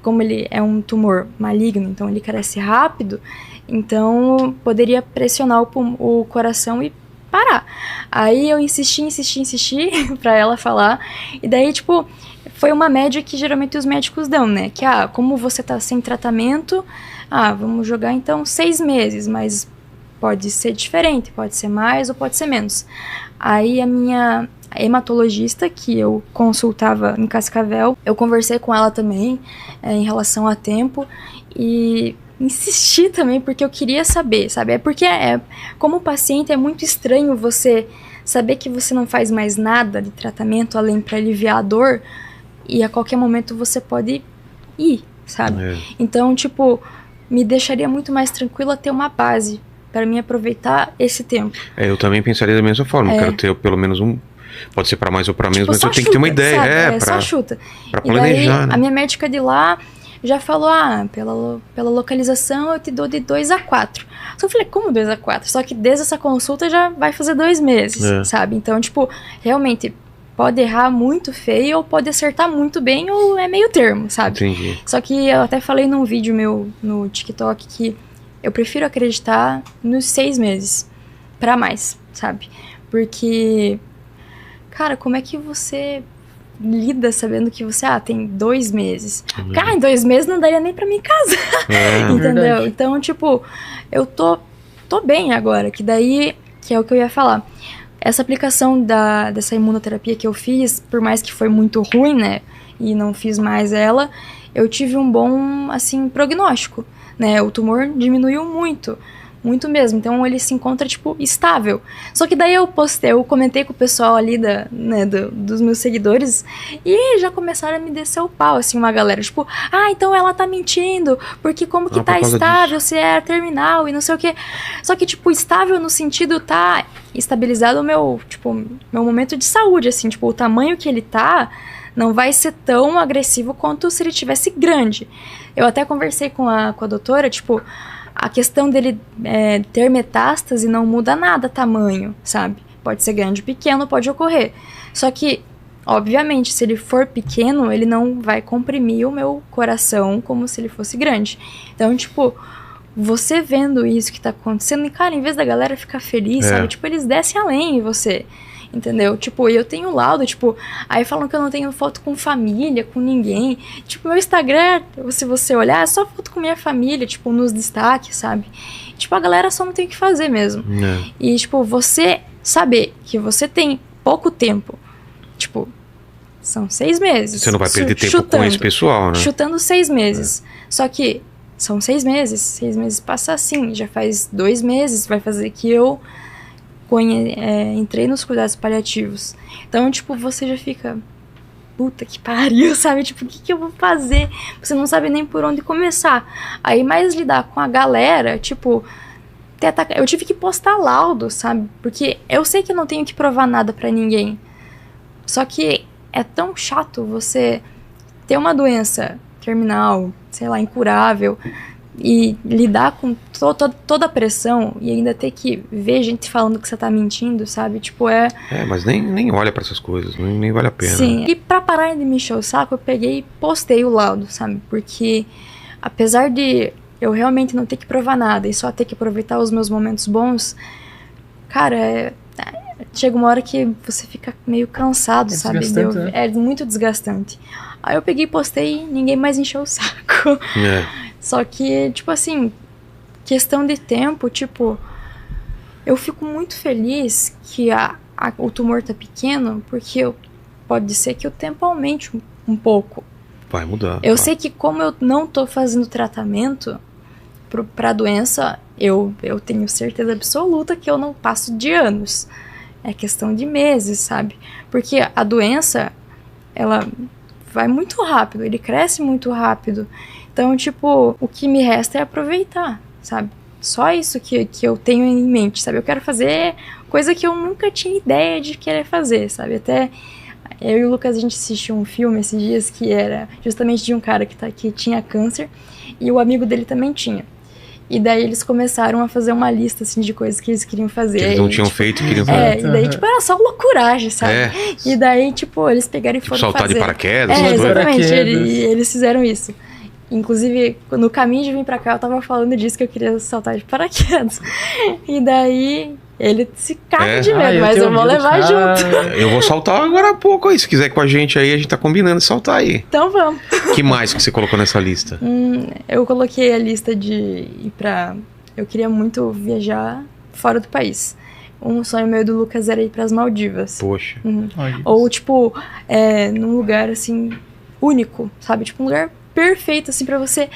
Speaker 4: como ele é um tumor maligno, então ele cresce rápido, então poderia pressionar o coração e parar. Aí eu insisti pra ela falar, e daí, tipo, foi uma média que geralmente os médicos dão, né? Que, como você tá sem tratamento, vamos jogar então 6 meses, mas pode ser diferente, pode ser mais ou pode ser menos. Aí a minha hematologista, que eu consultava em Cascavel, eu conversei com ela também em relação a tempo e insisti também porque eu queria saber, sabe? Porque como paciente é muito estranho você saber que você não faz mais nada de tratamento além para aliviar a dor e a qualquer momento você pode ir, sabe? Então, tipo, me deixaria muito mais tranquila ter uma base para mim aproveitar esse tempo.
Speaker 2: Eu também pensaria da mesma forma, quero ter pelo menos pode ser para mais ou para menos, mas eu tenho que ter uma ideia,
Speaker 4: só chuta.
Speaker 2: Para planejar,
Speaker 4: daí,
Speaker 2: né?
Speaker 4: A minha médica de lá já falou, pela localização eu te dou de 2 a 4. Só eu falei, como 2 a 4? Só que desde essa consulta já vai fazer 2 meses, sabe? Então, tipo, realmente pode errar muito feio ou pode acertar muito bem ou é meio termo, sabe?
Speaker 2: Entendi.
Speaker 4: Só que eu até falei num vídeo meu no TikTok que eu prefiro acreditar nos 6 meses pra mais, sabe? Porque, cara, como é que você lida sabendo que você, tem 2 meses? Cara, em 2 meses não daria nem pra me casar, entendeu?
Speaker 3: Verdade.
Speaker 4: Então, tipo, eu tô bem agora, que daí, que é o que eu ia falar. Essa aplicação dessa imunoterapia que eu fiz, por mais que foi muito ruim, né, e não fiz mais ela, eu tive um bom, assim, prognóstico, né, o tumor diminuiu muito, muito mesmo, então ele se encontra, tipo, estável. Só que daí eu comentei com o pessoal ali dos meus seguidores e já começaram a me descer o pau, assim, uma galera, tipo, então ela tá mentindo, porque como que tá estável se é terminal e não sei o que. Só que, tipo, estável no sentido tá estabilizado o meu momento de saúde, assim, tipo, o tamanho que ele tá não vai ser tão agressivo quanto se ele tivesse grande. Eu até conversei com a doutora, tipo, a questão dele ter metástase não muda nada tamanho, sabe? Pode ser grande ou pequeno, pode ocorrer. Só que, obviamente, se ele for pequeno, ele não vai comprimir o meu coração como se ele fosse grande. Então, tipo, você vendo isso que tá acontecendo, e, cara, em vez da galera ficar feliz, sabe? Tipo, eles descem além em você. Entendeu? Tipo, eu tenho laudo, tipo, aí falam que eu não tenho foto com família, com ninguém. Tipo, meu Instagram, se você olhar, é só foto com minha família, tipo, nos destaques, sabe? Tipo, a galera só não tem o que fazer mesmo. E, tipo, você saber que você tem pouco tempo, tipo, são 6 meses.
Speaker 2: Você não vai perder tempo com esse pessoal, né?
Speaker 4: Chutando 6 meses. Só que são 6 meses. 6 meses passa assim, já faz 2 meses, vai fazer que eu entrei nos cuidados paliativos. Então, tipo, você já fica, puta que pariu, sabe? Tipo, o que eu vou fazer? Você não sabe nem por onde começar. Aí, mais lidar com a galera, tipo, eu tive que postar laudo, sabe? Porque eu sei que eu não tenho que provar nada pra ninguém. Só que é tão chato você ter uma terminal, sei lá, incurável, e lidar com toda a pressão e ainda ter que ver gente falando que você tá mentindo, sabe? Tipo,
Speaker 2: mas nem olha pra essas coisas, nem vale a pena.
Speaker 4: Sim, e pra parar de me encher o saco, eu peguei e postei o laudo, sabe? Porque, apesar de eu realmente não ter que provar nada e só ter que aproveitar os meus momentos bons, cara, chega uma hora que você fica meio cansado, sabe?
Speaker 3: Né?
Speaker 4: É muito desgastante. Aí eu peguei e postei e ninguém mais encheu o saco. Só que, tipo assim, questão de tempo, tipo, eu fico muito feliz que o tumor tá pequeno, porque pode ser que o tempo aumente um pouco.
Speaker 2: Vai mudar.
Speaker 4: Eu sei que como eu não tô fazendo tratamento pra doença, eu tenho certeza absoluta que eu não passo de anos. É questão de meses, sabe? Porque a doença, ela vai muito rápido, ele cresce muito rápido. Então, tipo, o que me resta é aproveitar, sabe? Só isso que eu tenho em mente, sabe? Eu quero fazer coisa que eu nunca tinha ideia de querer fazer, sabe? Até eu e o Lucas, a gente assistiu um filme esses dias que era justamente de um cara que tinha câncer e o amigo dele também tinha. E daí eles começaram a fazer uma lista, assim, de coisas que eles queriam fazer.
Speaker 2: Que eles não tinham feito, queriam fazer.
Speaker 4: E daí, tipo, era só loucuragem, sabe? E daí, tipo, eles pegaram e foram
Speaker 2: saltar
Speaker 4: fazer.
Speaker 2: de paraquedas.
Speaker 4: Exatamente, eles fizeram isso. Inclusive, no caminho de vir pra cá, eu tava falando disso, que eu queria saltar de paraquedas. E daí, ele se caga de medo, mas eu vou levar junto.
Speaker 2: Eu vou saltar agora há pouco aí. Se quiser ir com a gente aí, a gente tá combinando de saltar aí.
Speaker 4: Então vamos.
Speaker 2: Que mais que você colocou nessa lista?
Speaker 4: Eu coloquei a lista de ir pra... Eu queria muito viajar fora do país. Um sonho meu do Lucas era ir pras Maldivas.
Speaker 2: Poxa.
Speaker 4: Ou, tipo, num lugar, assim, único, sabe? Tipo, um lugar perfeito, assim, pra você...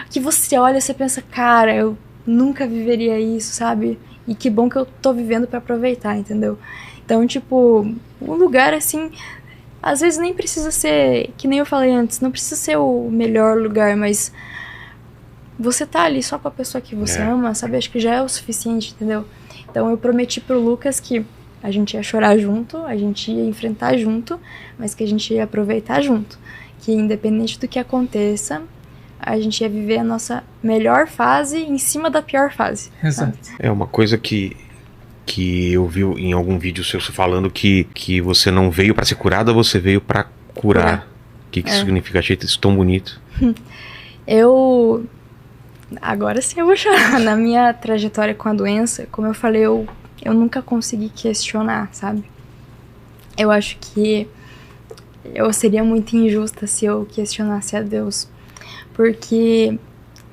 Speaker 4: Que você olha e você pensa, cara, eu nunca viveria isso, sabe? E que bom que eu tô vivendo pra aproveitar, entendeu? Então, tipo, um lugar, assim... Às vezes nem precisa ser... Que nem eu falei antes, não precisa ser o melhor lugar, mas... Você tá ali só com a pessoa que você ama, sabe? Acho que já é o suficiente, entendeu? Então, eu prometi pro Lucas que a gente ia chorar junto, a gente ia enfrentar junto, mas que a gente ia aproveitar junto. Que independente do que aconteça, a gente ia viver a nossa melhor fase em cima da pior fase.
Speaker 3: Exato.
Speaker 2: É uma coisa que eu vi em algum vídeo seu falando que você não veio pra ser curada, você veio pra curar. O que significa? Achei isso tão bonito.
Speaker 4: Agora sim eu vou chorar. Na minha trajetória com a doença, como eu falei, eu nunca consegui questionar, sabe? Eu acho que eu seria muito injusta se eu questionasse a Deus. Porque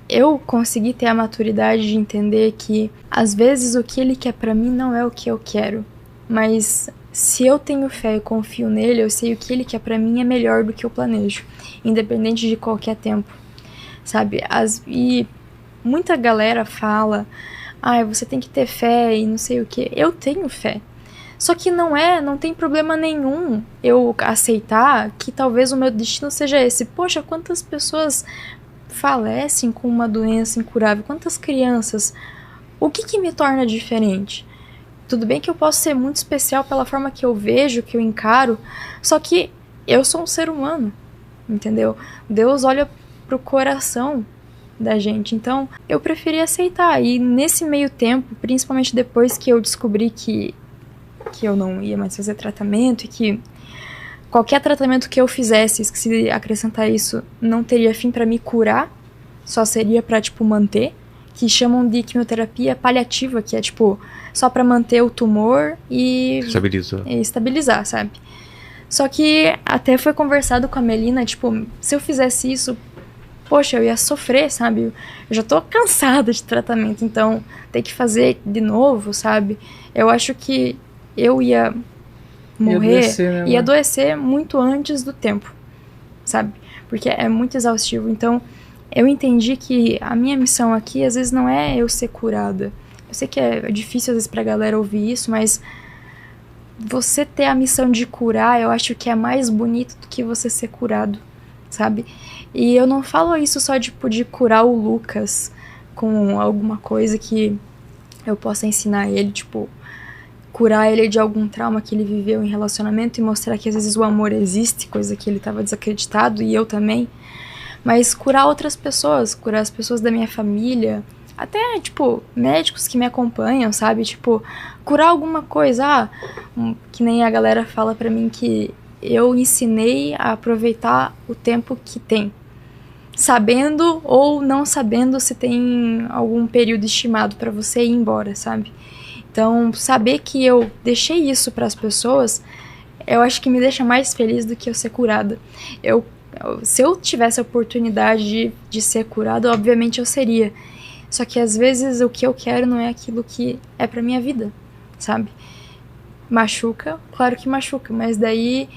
Speaker 4: eu consegui ter a maturidade de entender que, às vezes, o que Ele quer pra mim não é o que eu quero. Mas se eu tenho fé e confio nele, eu sei o que Ele quer pra mim é melhor do que eu planejo. Independente de qualquer tempo, sabe? E muita galera fala, você tem que ter fé e não sei o que. Eu tenho fé. Só que não tem problema nenhum eu aceitar que talvez o meu destino seja esse. Poxa, quantas pessoas falecem com uma doença incurável? Quantas crianças? O que me torna diferente? Tudo bem que eu posso ser muito especial pela forma que eu vejo, que eu encaro, só que eu sou um ser humano, entendeu? Deus olha pro coração da gente, então eu preferi aceitar. E nesse meio tempo, principalmente depois que eu descobri que eu não ia mais fazer tratamento e que qualquer tratamento que eu fizesse, se acrescentar isso, não teria fim pra me curar, só seria pra, manter, que chamam de quimioterapia paliativa, que é, só pra manter o tumor e estabilizar, sabe? Só que até foi conversado com a Melina, se eu fizesse isso, poxa, eu ia sofrer, sabe? Eu já tô cansada de tratamento, então ter que fazer de novo, sabe? Eu acho que eu ia morrer, ia adoecer muito antes do tempo, sabe? Porque é muito exaustivo. Então, eu entendi que a minha missão aqui, às vezes, não é eu ser curada. Eu sei que é difícil, às vezes, pra galera ouvir isso, mas você ter a missão de curar, eu acho que é mais bonito do que você ser curado, sabe? E eu não falo isso só, de curar o Lucas com alguma coisa que eu possa ensinar ele, curar ele de algum trauma que ele viveu em relacionamento e mostrar que às vezes o amor existe, coisa que ele estava desacreditado, e eu também. Mas curar outras pessoas, curar as pessoas da minha família, até, médicos que me acompanham, sabe? Curar alguma coisa, que nem a galera fala pra mim que eu ensinei a aproveitar o tempo que tem, sabendo ou não sabendo se tem algum período estimado pra você ir embora, sabe? Então, saber que eu deixei isso para as pessoas, eu acho que me deixa mais feliz do que eu ser curada. Se eu tivesse a oportunidade de ser curada, obviamente eu seria. Só que às vezes o que eu quero não é aquilo que é pra minha vida, sabe? Machuca, claro que machuca, mas daí,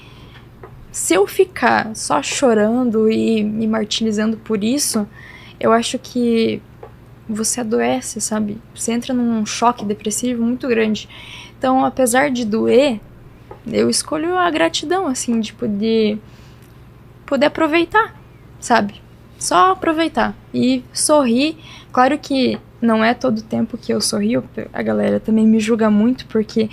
Speaker 4: se eu ficar só chorando e me martirizando por isso, eu acho que você adoece, sabe? Você entra num choque depressivo muito grande. Então, apesar de doer, eu escolho a gratidão, assim, de poder aproveitar, sabe? Só aproveitar e sorrir. Claro que não é todo tempo que eu sorrio, a galera também me julga muito, porque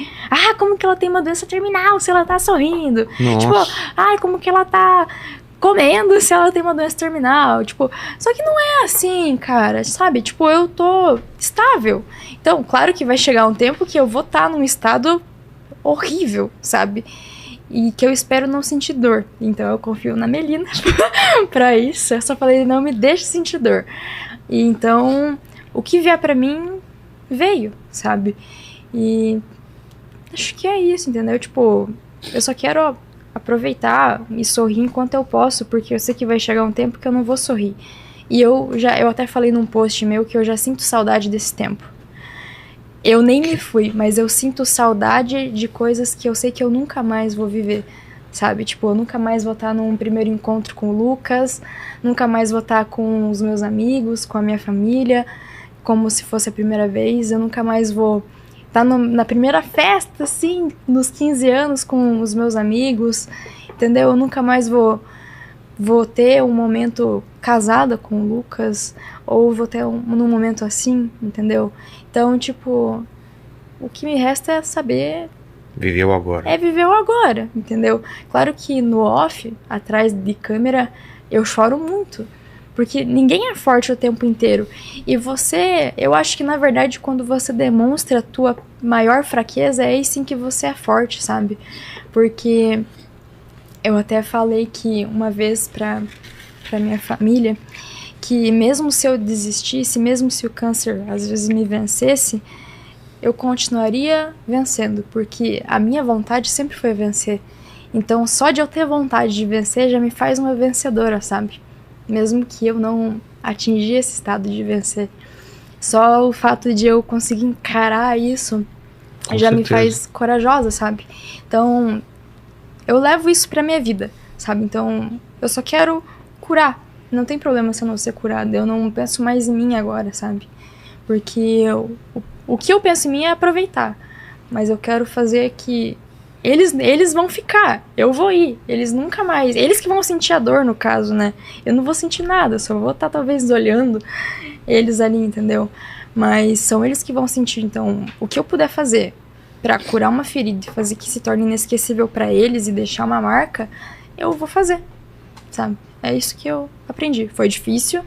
Speaker 4: como que ela tem uma doença terminal se ela tá sorrindo?
Speaker 2: Nossa.
Speaker 4: Como que ela tá comendo se ela tem uma doença terminal, só que não é assim, cara, sabe, eu tô estável, então, claro que vai chegar um tempo que eu vou estar num estado horrível, sabe, e que eu espero não sentir dor, então eu confio na Melina pra isso, eu só falei, não me deixe sentir dor, e então, o que vier pra mim, veio, sabe, e acho que é isso, entendeu, eu só quero aproveitar e sorrir enquanto eu posso, porque eu sei que vai chegar um tempo que eu não vou sorrir. E eu até falei num post meu que eu já sinto saudade desse tempo. Eu nem me fui, mas eu sinto saudade de coisas que eu sei que eu nunca mais vou viver, sabe? Eu nunca mais vou estar num primeiro encontro com o Lucas, nunca mais vou estar com os meus amigos, com a minha família, como se fosse a primeira vez, eu nunca mais vou tá na primeira festa, assim, nos 15 anos com os meus amigos, entendeu? Eu nunca mais vou ter um momento casada com o Lucas, ou vou ter num momento assim, entendeu? Então, o que me resta é saber...
Speaker 2: Viver o agora.
Speaker 4: É viver o agora, entendeu? Claro que no off, atrás de câmera, eu choro muito, Porque ninguém é forte o tempo inteiro. E eu acho que na verdade quando você demonstra a tua maior fraqueza, é aí sim que você é forte, sabe? Porque eu até falei que uma vez pra minha família, que mesmo se eu desistisse, mesmo se o câncer às vezes me vencesse, eu continuaria vencendo, porque a minha vontade sempre foi vencer. Então só de eu ter vontade de vencer já me faz uma vencedora, sabe? Mesmo que eu não atingir esse estado de vencer. Só o fato de eu conseguir encarar isso já me faz corajosa, sabe? Então eu levo isso pra minha vida, sabe? Então eu só quero curar. Não tem problema se eu não ser curada. Eu não penso mais em mim agora, sabe? Porque o que eu penso em mim é aproveitar. Mas eu quero fazer que eles vão ficar. Eu vou ir. Eles nunca mais. Eles que vão sentir a dor, no caso, né? Eu não vou sentir nada. Só vou estar talvez olhando eles ali, entendeu? Mas são eles que vão sentir. Então, o que eu puder fazer pra curar uma ferida e fazer que se torne inesquecível pra eles e deixar uma marca, eu vou fazer, sabe? É isso que eu aprendi. Foi difícil,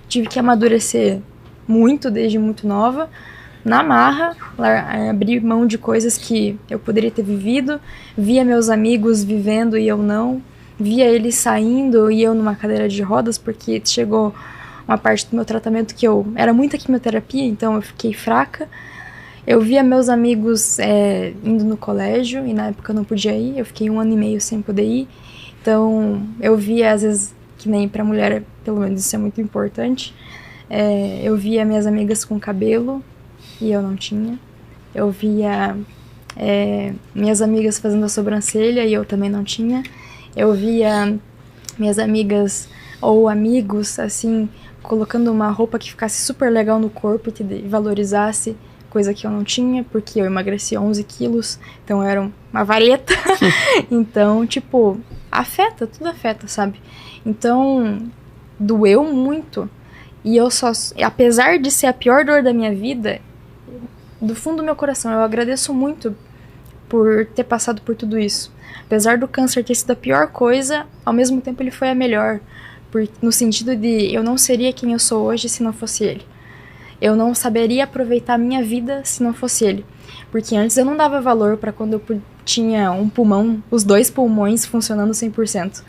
Speaker 4: tive que amadurecer muito desde muito nova, na marra, abrir mão de coisas que eu poderia ter vivido, via meus amigos vivendo e eu não, via eles saindo e eu numa cadeira de rodas, porque chegou uma parte do meu tratamento que era muita quimioterapia, então eu fiquei fraca. Eu via meus amigos indo no colégio, e na época eu não podia ir, eu fiquei 1 ano e meio sem poder ir. Então eu via, às vezes, que nem pra mulher, pelo menos isso é muito importante, eu via minhas amigas com cabelo, e eu não tinha. Eu via minhas amigas fazendo a sobrancelha, e eu também não tinha. Eu via minhas amigas ou amigos, assim, colocando uma roupa que ficasse super legal no corpo e que valorizasse, coisa que eu não tinha, porque eu emagreci 11 quilos, então eu era uma vareta. Então, tipo, tudo afeta, sabe? Então, doeu muito. E eu apesar de ser a pior dor da minha vida, do fundo do meu coração, eu agradeço muito por ter passado por tudo isso. Apesar do câncer ter sido a pior coisa, ao mesmo tempo ele foi a melhor. No sentido de eu não seria quem eu sou hoje se não fosse ele. Eu não saberia aproveitar a minha vida se não fosse ele. Porque antes eu não dava valor para quando eu tinha um pulmão, os 2 pulmões funcionando 100%.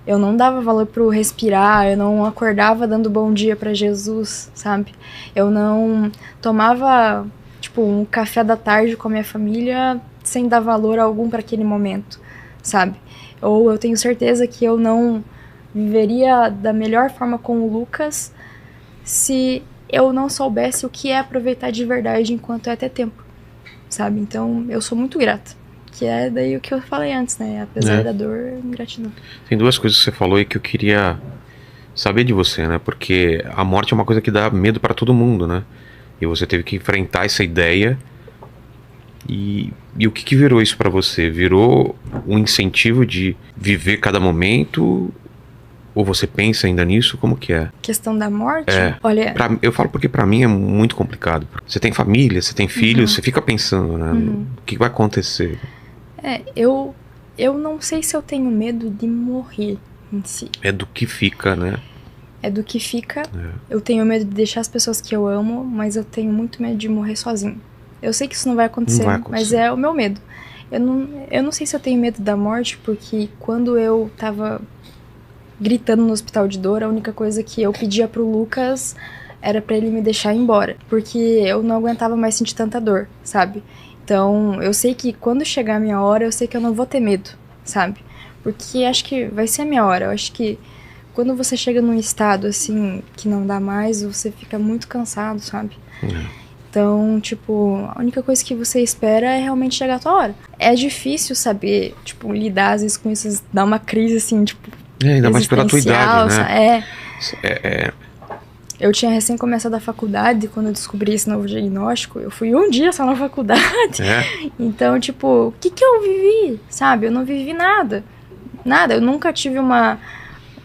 Speaker 4: Eu não dava valor pro respirar, eu não acordava dando bom dia para Jesus, sabe? Eu não tomava, tipo, um café da tarde com a minha família sem dar valor algum para aquele momento, sabe? Ou eu tenho certeza que eu não viveria da melhor forma com o Lucas se eu não soubesse o que é aproveitar de verdade enquanto é ter tempo, sabe? Então, eu sou muito grata. Que é daí o que eu falei antes, né? Apesar da dor, gratidão.
Speaker 2: Tem 2 coisas que você falou aí que eu queria saber de você, né? Porque a morte é uma coisa que dá medo pra todo mundo, né? E você teve que enfrentar essa ideia. E o que virou isso pra você? Virou um incentivo de viver cada momento? Ou você pensa ainda nisso? Como que é?
Speaker 4: Questão da morte? Olha...
Speaker 2: eu falo porque pra mim é muito complicado. Você tem família, você tem filhos, você fica pensando, né? O que vai acontecer?
Speaker 4: Eu não sei se eu tenho medo de morrer em si.
Speaker 2: É do que fica, né?
Speaker 4: É do que fica. Eu tenho medo de deixar as pessoas que eu amo, mas eu tenho muito medo de morrer sozinho. Eu sei que isso não vai acontecer, mas é o meu medo. Eu não sei se eu tenho medo da morte, porque quando eu tava gritando no hospital de dor, a única coisa que eu pedia pro Lucas era pra ele me deixar ir embora, porque eu não aguentava mais sentir tanta dor, sabe? Então, eu sei que quando chegar a minha hora, eu sei que eu não vou ter medo, sabe? Porque acho que vai ser a minha hora. Eu acho que quando você chega num estado, assim, que não dá mais, você fica muito cansado, sabe? Então, tipo, a única coisa que você espera é realmente chegar a tua hora. É difícil saber, tipo, lidar às vezes com isso, dar uma crise, assim, tipo,
Speaker 2: ainda mais pela tua idade, né?
Speaker 4: Eu tinha recém começado a faculdade quando eu descobri esse novo diagnóstico. Eu fui um dia só na faculdade. Então, tipo, o que eu vivi, sabe? Eu não vivi nada. Nada. Eu nunca tive uma...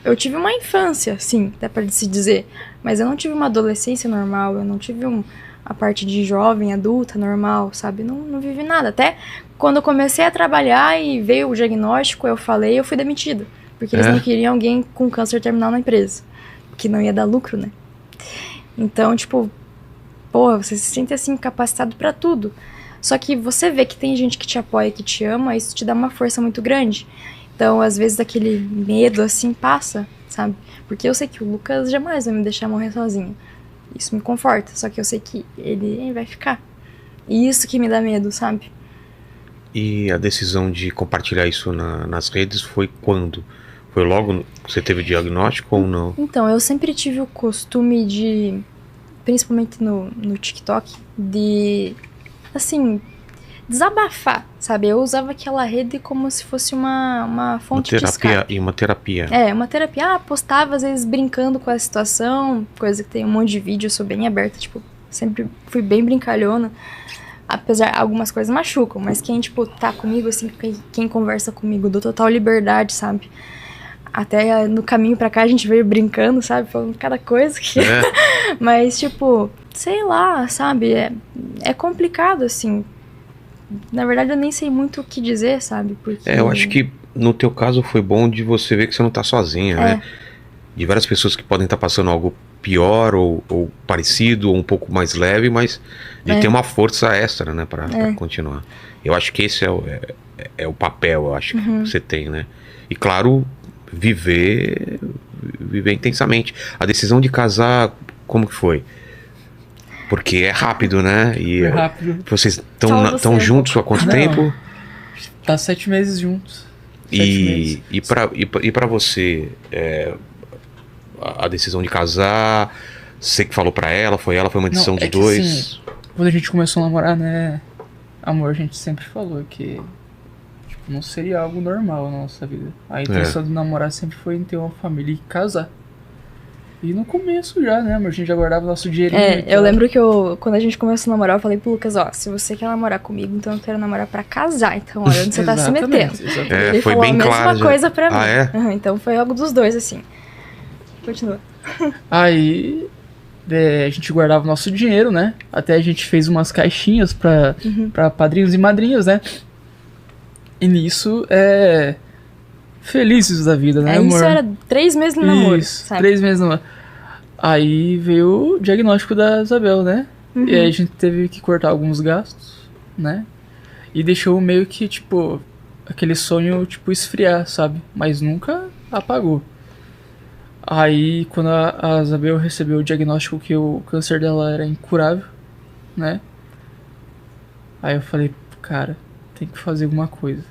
Speaker 4: Eu tive uma infância, sim, até pra se dizer. Mas eu não tive uma adolescência normal. Eu não tive a parte de jovem, adulta, normal, sabe? Não vivi nada. Até quando eu comecei a trabalhar e veio o diagnóstico, eu fui demitida. Porque eles não queriam alguém com câncer terminal na empresa. que não ia dar lucro, né? Então, tipo, porra, você se sente assim, capacitado pra tudo. Só que você vê que tem gente que te apoia, que te ama, isso te dá uma força muito grande. Então, às vezes, aquele medo, assim, passa, sabe? Porque eu sei que o Lucas jamais vai me deixar morrer sozinho. Isso me conforta, só que eu sei que ele vai ficar. E isso que me dá medo, sabe?
Speaker 2: E a decisão de compartilhar isso nas redes foi quando? Foi logo que você teve o diagnóstico ou não?
Speaker 4: Então, eu sempre tive o costume de, principalmente no TikTok, de, assim, desabafar, sabe? Eu usava aquela rede como se fosse uma fonte de escape.
Speaker 2: E uma terapia.
Speaker 4: É, uma terapia. Postava, às vezes, brincando com a situação, coisa que tem um monte de vídeo, eu sou bem aberta, tipo, sempre fui bem brincalhona. Apesar, algumas coisas machucam, mas quem, tipo, tá comigo, assim, quem conversa comigo, dou total liberdade, sabe? Até no caminho pra cá a gente veio brincando, sabe? Falando cada coisa que... Mas, tipo, sei lá, sabe? É complicado, assim. Na verdade, eu nem sei muito o que dizer, sabe? Porque...
Speaker 2: eu acho que no teu caso foi bom de você ver que você não tá sozinha, né? De várias pessoas que podem estar passando algo pior ou parecido, ou um pouco mais leve, mas de ter uma força extra, né? Pra continuar. Eu acho que esse é o papel, eu acho, que você tem, né? E claro... Viver intensamente. A decisão de casar, como que foi? Porque é rápido, né? E
Speaker 3: Foi rápido.
Speaker 2: vocês estão juntos há quanto tempo?
Speaker 3: Tá 7 meses juntos.
Speaker 2: E pra você, a decisão de casar, você que falou pra ela, foi uma decisão de dois?
Speaker 3: Assim, quando a gente começou a namorar, né? Amor, a gente sempre falou que não seria algo normal na nossa vida. A intenção de namorar sempre foi em ter uma família e casar. E no começo já, né, amor? A gente já guardava nosso dinheirinho.
Speaker 4: Eu lembro que quando a gente começou a namorar, eu falei pro Lucas, ó, se você quer namorar comigo, então eu quero namorar pra casar. Então, olha onde você tá se metendo. Ele
Speaker 2: foi
Speaker 4: falou
Speaker 2: bem
Speaker 4: a mesma
Speaker 2: claro
Speaker 4: coisa pra mim.
Speaker 2: Ah, é?
Speaker 4: Então foi algo dos dois, assim. Continua.
Speaker 3: Aí a gente guardava nosso dinheiro, né? Até a gente fez umas caixinhas pra padrinhos e madrinhas, né? E nisso, felizes da vida, né, amor?
Speaker 4: Isso era 3 meses no namoro, sabe?
Speaker 3: 3 meses no namoro. Aí veio o diagnóstico da Isabel, né? E aí a gente teve que cortar alguns gastos, né? E deixou meio que, tipo, aquele sonho, tipo, esfriar, sabe? Mas nunca apagou. Aí, quando a Isabel recebeu o diagnóstico que o câncer dela era incurável, né? Aí eu falei, cara, tem que fazer alguma coisa.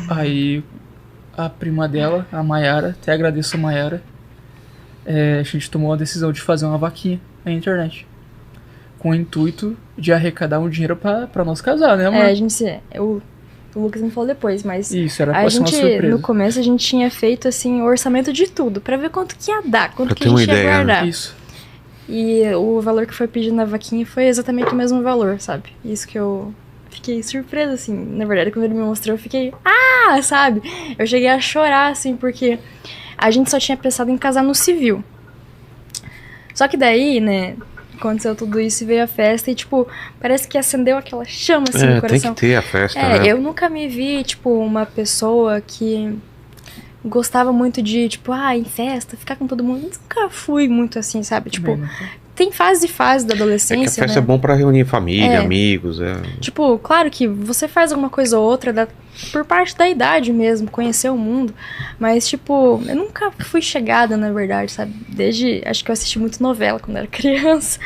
Speaker 3: Aí a prima dela, a Mayara, até agradeço a Mayara, a gente tomou a decisão de fazer uma vaquinha na internet. Com o intuito de arrecadar um dinheiro pra nós casar, né, amor?
Speaker 4: O Lucas me falou depois, mas
Speaker 3: isso, era pra ser uma surpresa.
Speaker 4: No começo a gente tinha feito assim o orçamento de tudo, pra ver quanto que ia dar, quanto que a gente ia guardar.
Speaker 3: Isso.
Speaker 4: E o valor que foi pedido na vaquinha foi exatamente o mesmo valor, sabe? Isso que eu fiquei surpresa, assim. Na verdade, quando ele me mostrou, eu fiquei... sabe? Eu cheguei a chorar, assim, porque a gente só tinha pensado em casar no civil. Só que daí, né, aconteceu tudo isso e veio a festa e, tipo, parece que acendeu aquela chama, assim, no coração.
Speaker 2: Tem que ter a festa, né?
Speaker 4: Eu nunca me vi, tipo, uma pessoa que gostava muito de, tipo, em festa, ficar com todo mundo. Nunca fui muito assim, sabe? Tipo... Tem fase e fase da adolescência,
Speaker 2: que a festa é bom pra reunir família, amigos,
Speaker 4: Tipo, claro que você faz alguma coisa ou outra por parte da idade mesmo, conhecer o mundo. Mas, tipo, eu nunca fui chegada, na verdade, sabe? Acho que eu assisti muito novela quando era criança.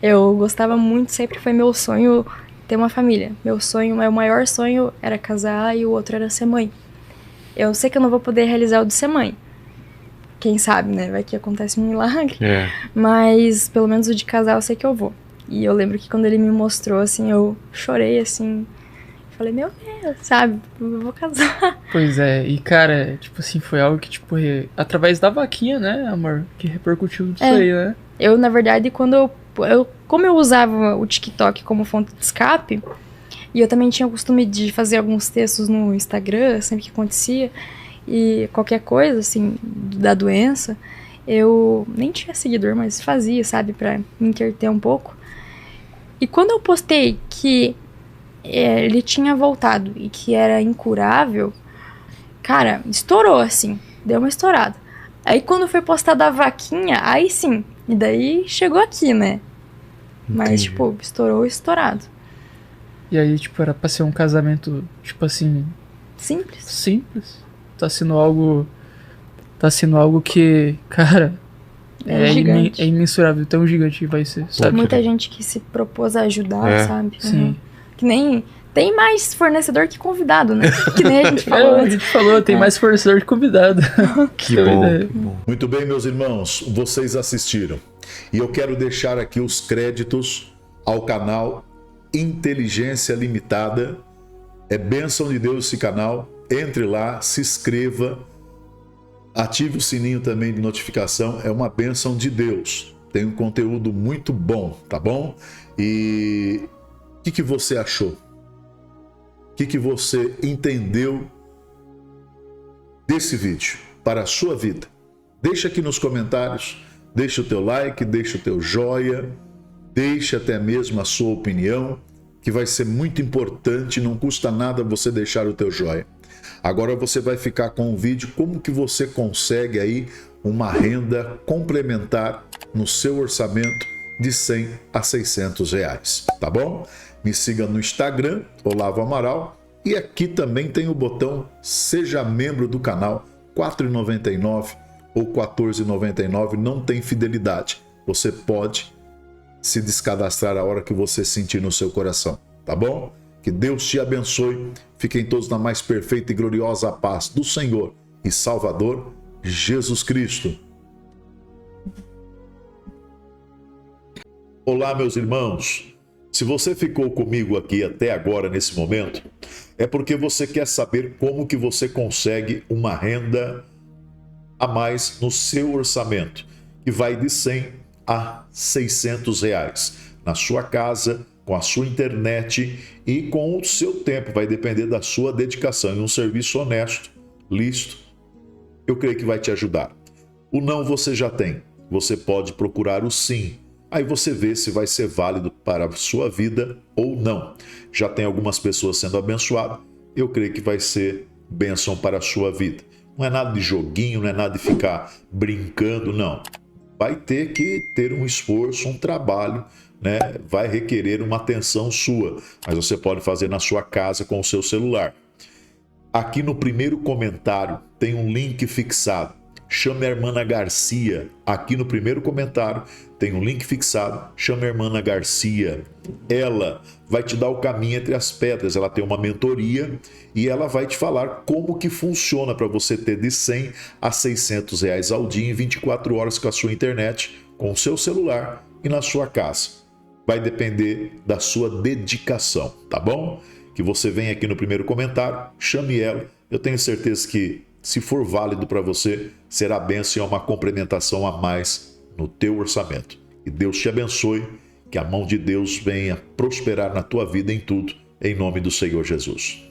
Speaker 4: Eu gostava muito, sempre foi meu sonho ter uma família. Meu maior sonho era casar e o outro era ser mãe. Eu sei que eu não vou poder realizar o de ser mãe. Quem sabe, né? Vai que acontece um milagre. Mas, pelo menos o de casar, eu sei que eu vou. E eu lembro que quando ele me mostrou, assim, eu chorei, assim. Falei, meu Deus, sabe? Eu vou casar.
Speaker 3: Pois é. E, cara, tipo assim, foi algo que, tipo, através da vaquinha, né, amor? Que repercutiu disso aí, né?
Speaker 4: Eu, na verdade, como eu usava o TikTok como fonte de escape, e eu também tinha o costume de fazer alguns textos no Instagram, sempre que acontecia... E qualquer coisa, assim, da doença, eu nem tinha seguidor, mas fazia, sabe, pra me entreter um pouco. E quando eu postei que ele tinha voltado e que era incurável, cara, estourou, assim, deu uma estourada. Aí quando foi postada a vaquinha, aí sim. E daí chegou aqui, né? Mas,
Speaker 2: Entendi.
Speaker 4: tipo, estourado.
Speaker 3: E aí, tipo, era pra ser um casamento, tipo assim,
Speaker 4: Simples.
Speaker 3: simples. Tá sendo algo que, cara,
Speaker 4: É gigante.
Speaker 3: é imensurável, tão gigante que vai ser, sabe?
Speaker 4: Muita gente que se propôs a ajudar,
Speaker 2: É.
Speaker 4: sabe?
Speaker 3: Sim.
Speaker 4: Uhum. Que nem... Tem mais fornecedor que convidado, né? Que nem a gente falou
Speaker 3: A
Speaker 4: antes.
Speaker 3: gente falou, tem mais fornecedor que convidado.
Speaker 2: Que
Speaker 3: Tem uma
Speaker 2: bom,
Speaker 3: ideia.
Speaker 2: que bom.
Speaker 1: Muito bem, meus irmãos, vocês assistiram. E eu quero deixar aqui os créditos ao canal Inteligência Limitada. É bênção de Deus esse canal. Entre lá, se inscreva, ative o sininho também de notificação. É uma bênção de Deus. Tem um conteúdo muito bom, tá bom? E o que você achou? O que você entendeu desse vídeo para a sua vida? Deixa aqui nos comentários, deixa o teu like, deixa o teu joia, deixa até mesmo a sua opinião, que vai ser muito importante, não custa nada você deixar o teu joia. Agora você vai ficar com um vídeo como que você consegue aí uma renda complementar no seu orçamento de 100 a 600 reais, tá bom? Me siga no Instagram, Olavo Amaral, e aqui também tem o botão Seja Membro do canal, R$ 4,99 ou R$ 14,99, não tem fidelidade. Você pode se descadastrar a hora que você sentir no seu coração, tá bom? Que Deus te abençoe, fiquem todos na mais perfeita e gloriosa paz do Senhor e Salvador Jesus Cristo. Olá, meus irmãos. Se você ficou comigo aqui até agora, nesse momento, é porque você quer saber como que você consegue uma renda a mais no seu orçamento, que vai de 100 a 600 reais, na sua casa, com a sua internet e com o seu tempo. Vai depender da sua dedicação e um serviço honesto, lícito, eu creio que vai te ajudar. O não você já tem, você pode procurar o sim. Aí você vê se vai ser válido para a sua vida ou não. Já tem algumas pessoas sendo abençoadas, eu creio que vai ser bênção para a sua vida. Não é nada de joguinho, não é nada de ficar brincando, não. Vai ter que ter um esforço, um trabalho, né? Vai requerer uma atenção sua, mas você pode fazer na sua casa com o seu celular. Aqui no primeiro comentário tem um link fixado. Chame a irmã Garcia. Aqui no primeiro comentário tem um link fixado. Chame a irmã Garcia. Ela vai te dar o caminho entre as pedras. Ela tem uma mentoria e ela vai te falar como que funciona para você ter de 100 a 600 reais ao dia em 24 horas com a sua internet, com o seu celular e na sua casa. Vai depender da sua dedicação, tá bom? Que você venha aqui no primeiro comentário, chame ela. Eu tenho certeza que, se for válido para você, será bênção e uma complementação a mais no teu orçamento. Que Deus te abençoe, que a mão de Deus venha prosperar na tua vida em tudo, em nome do Senhor Jesus.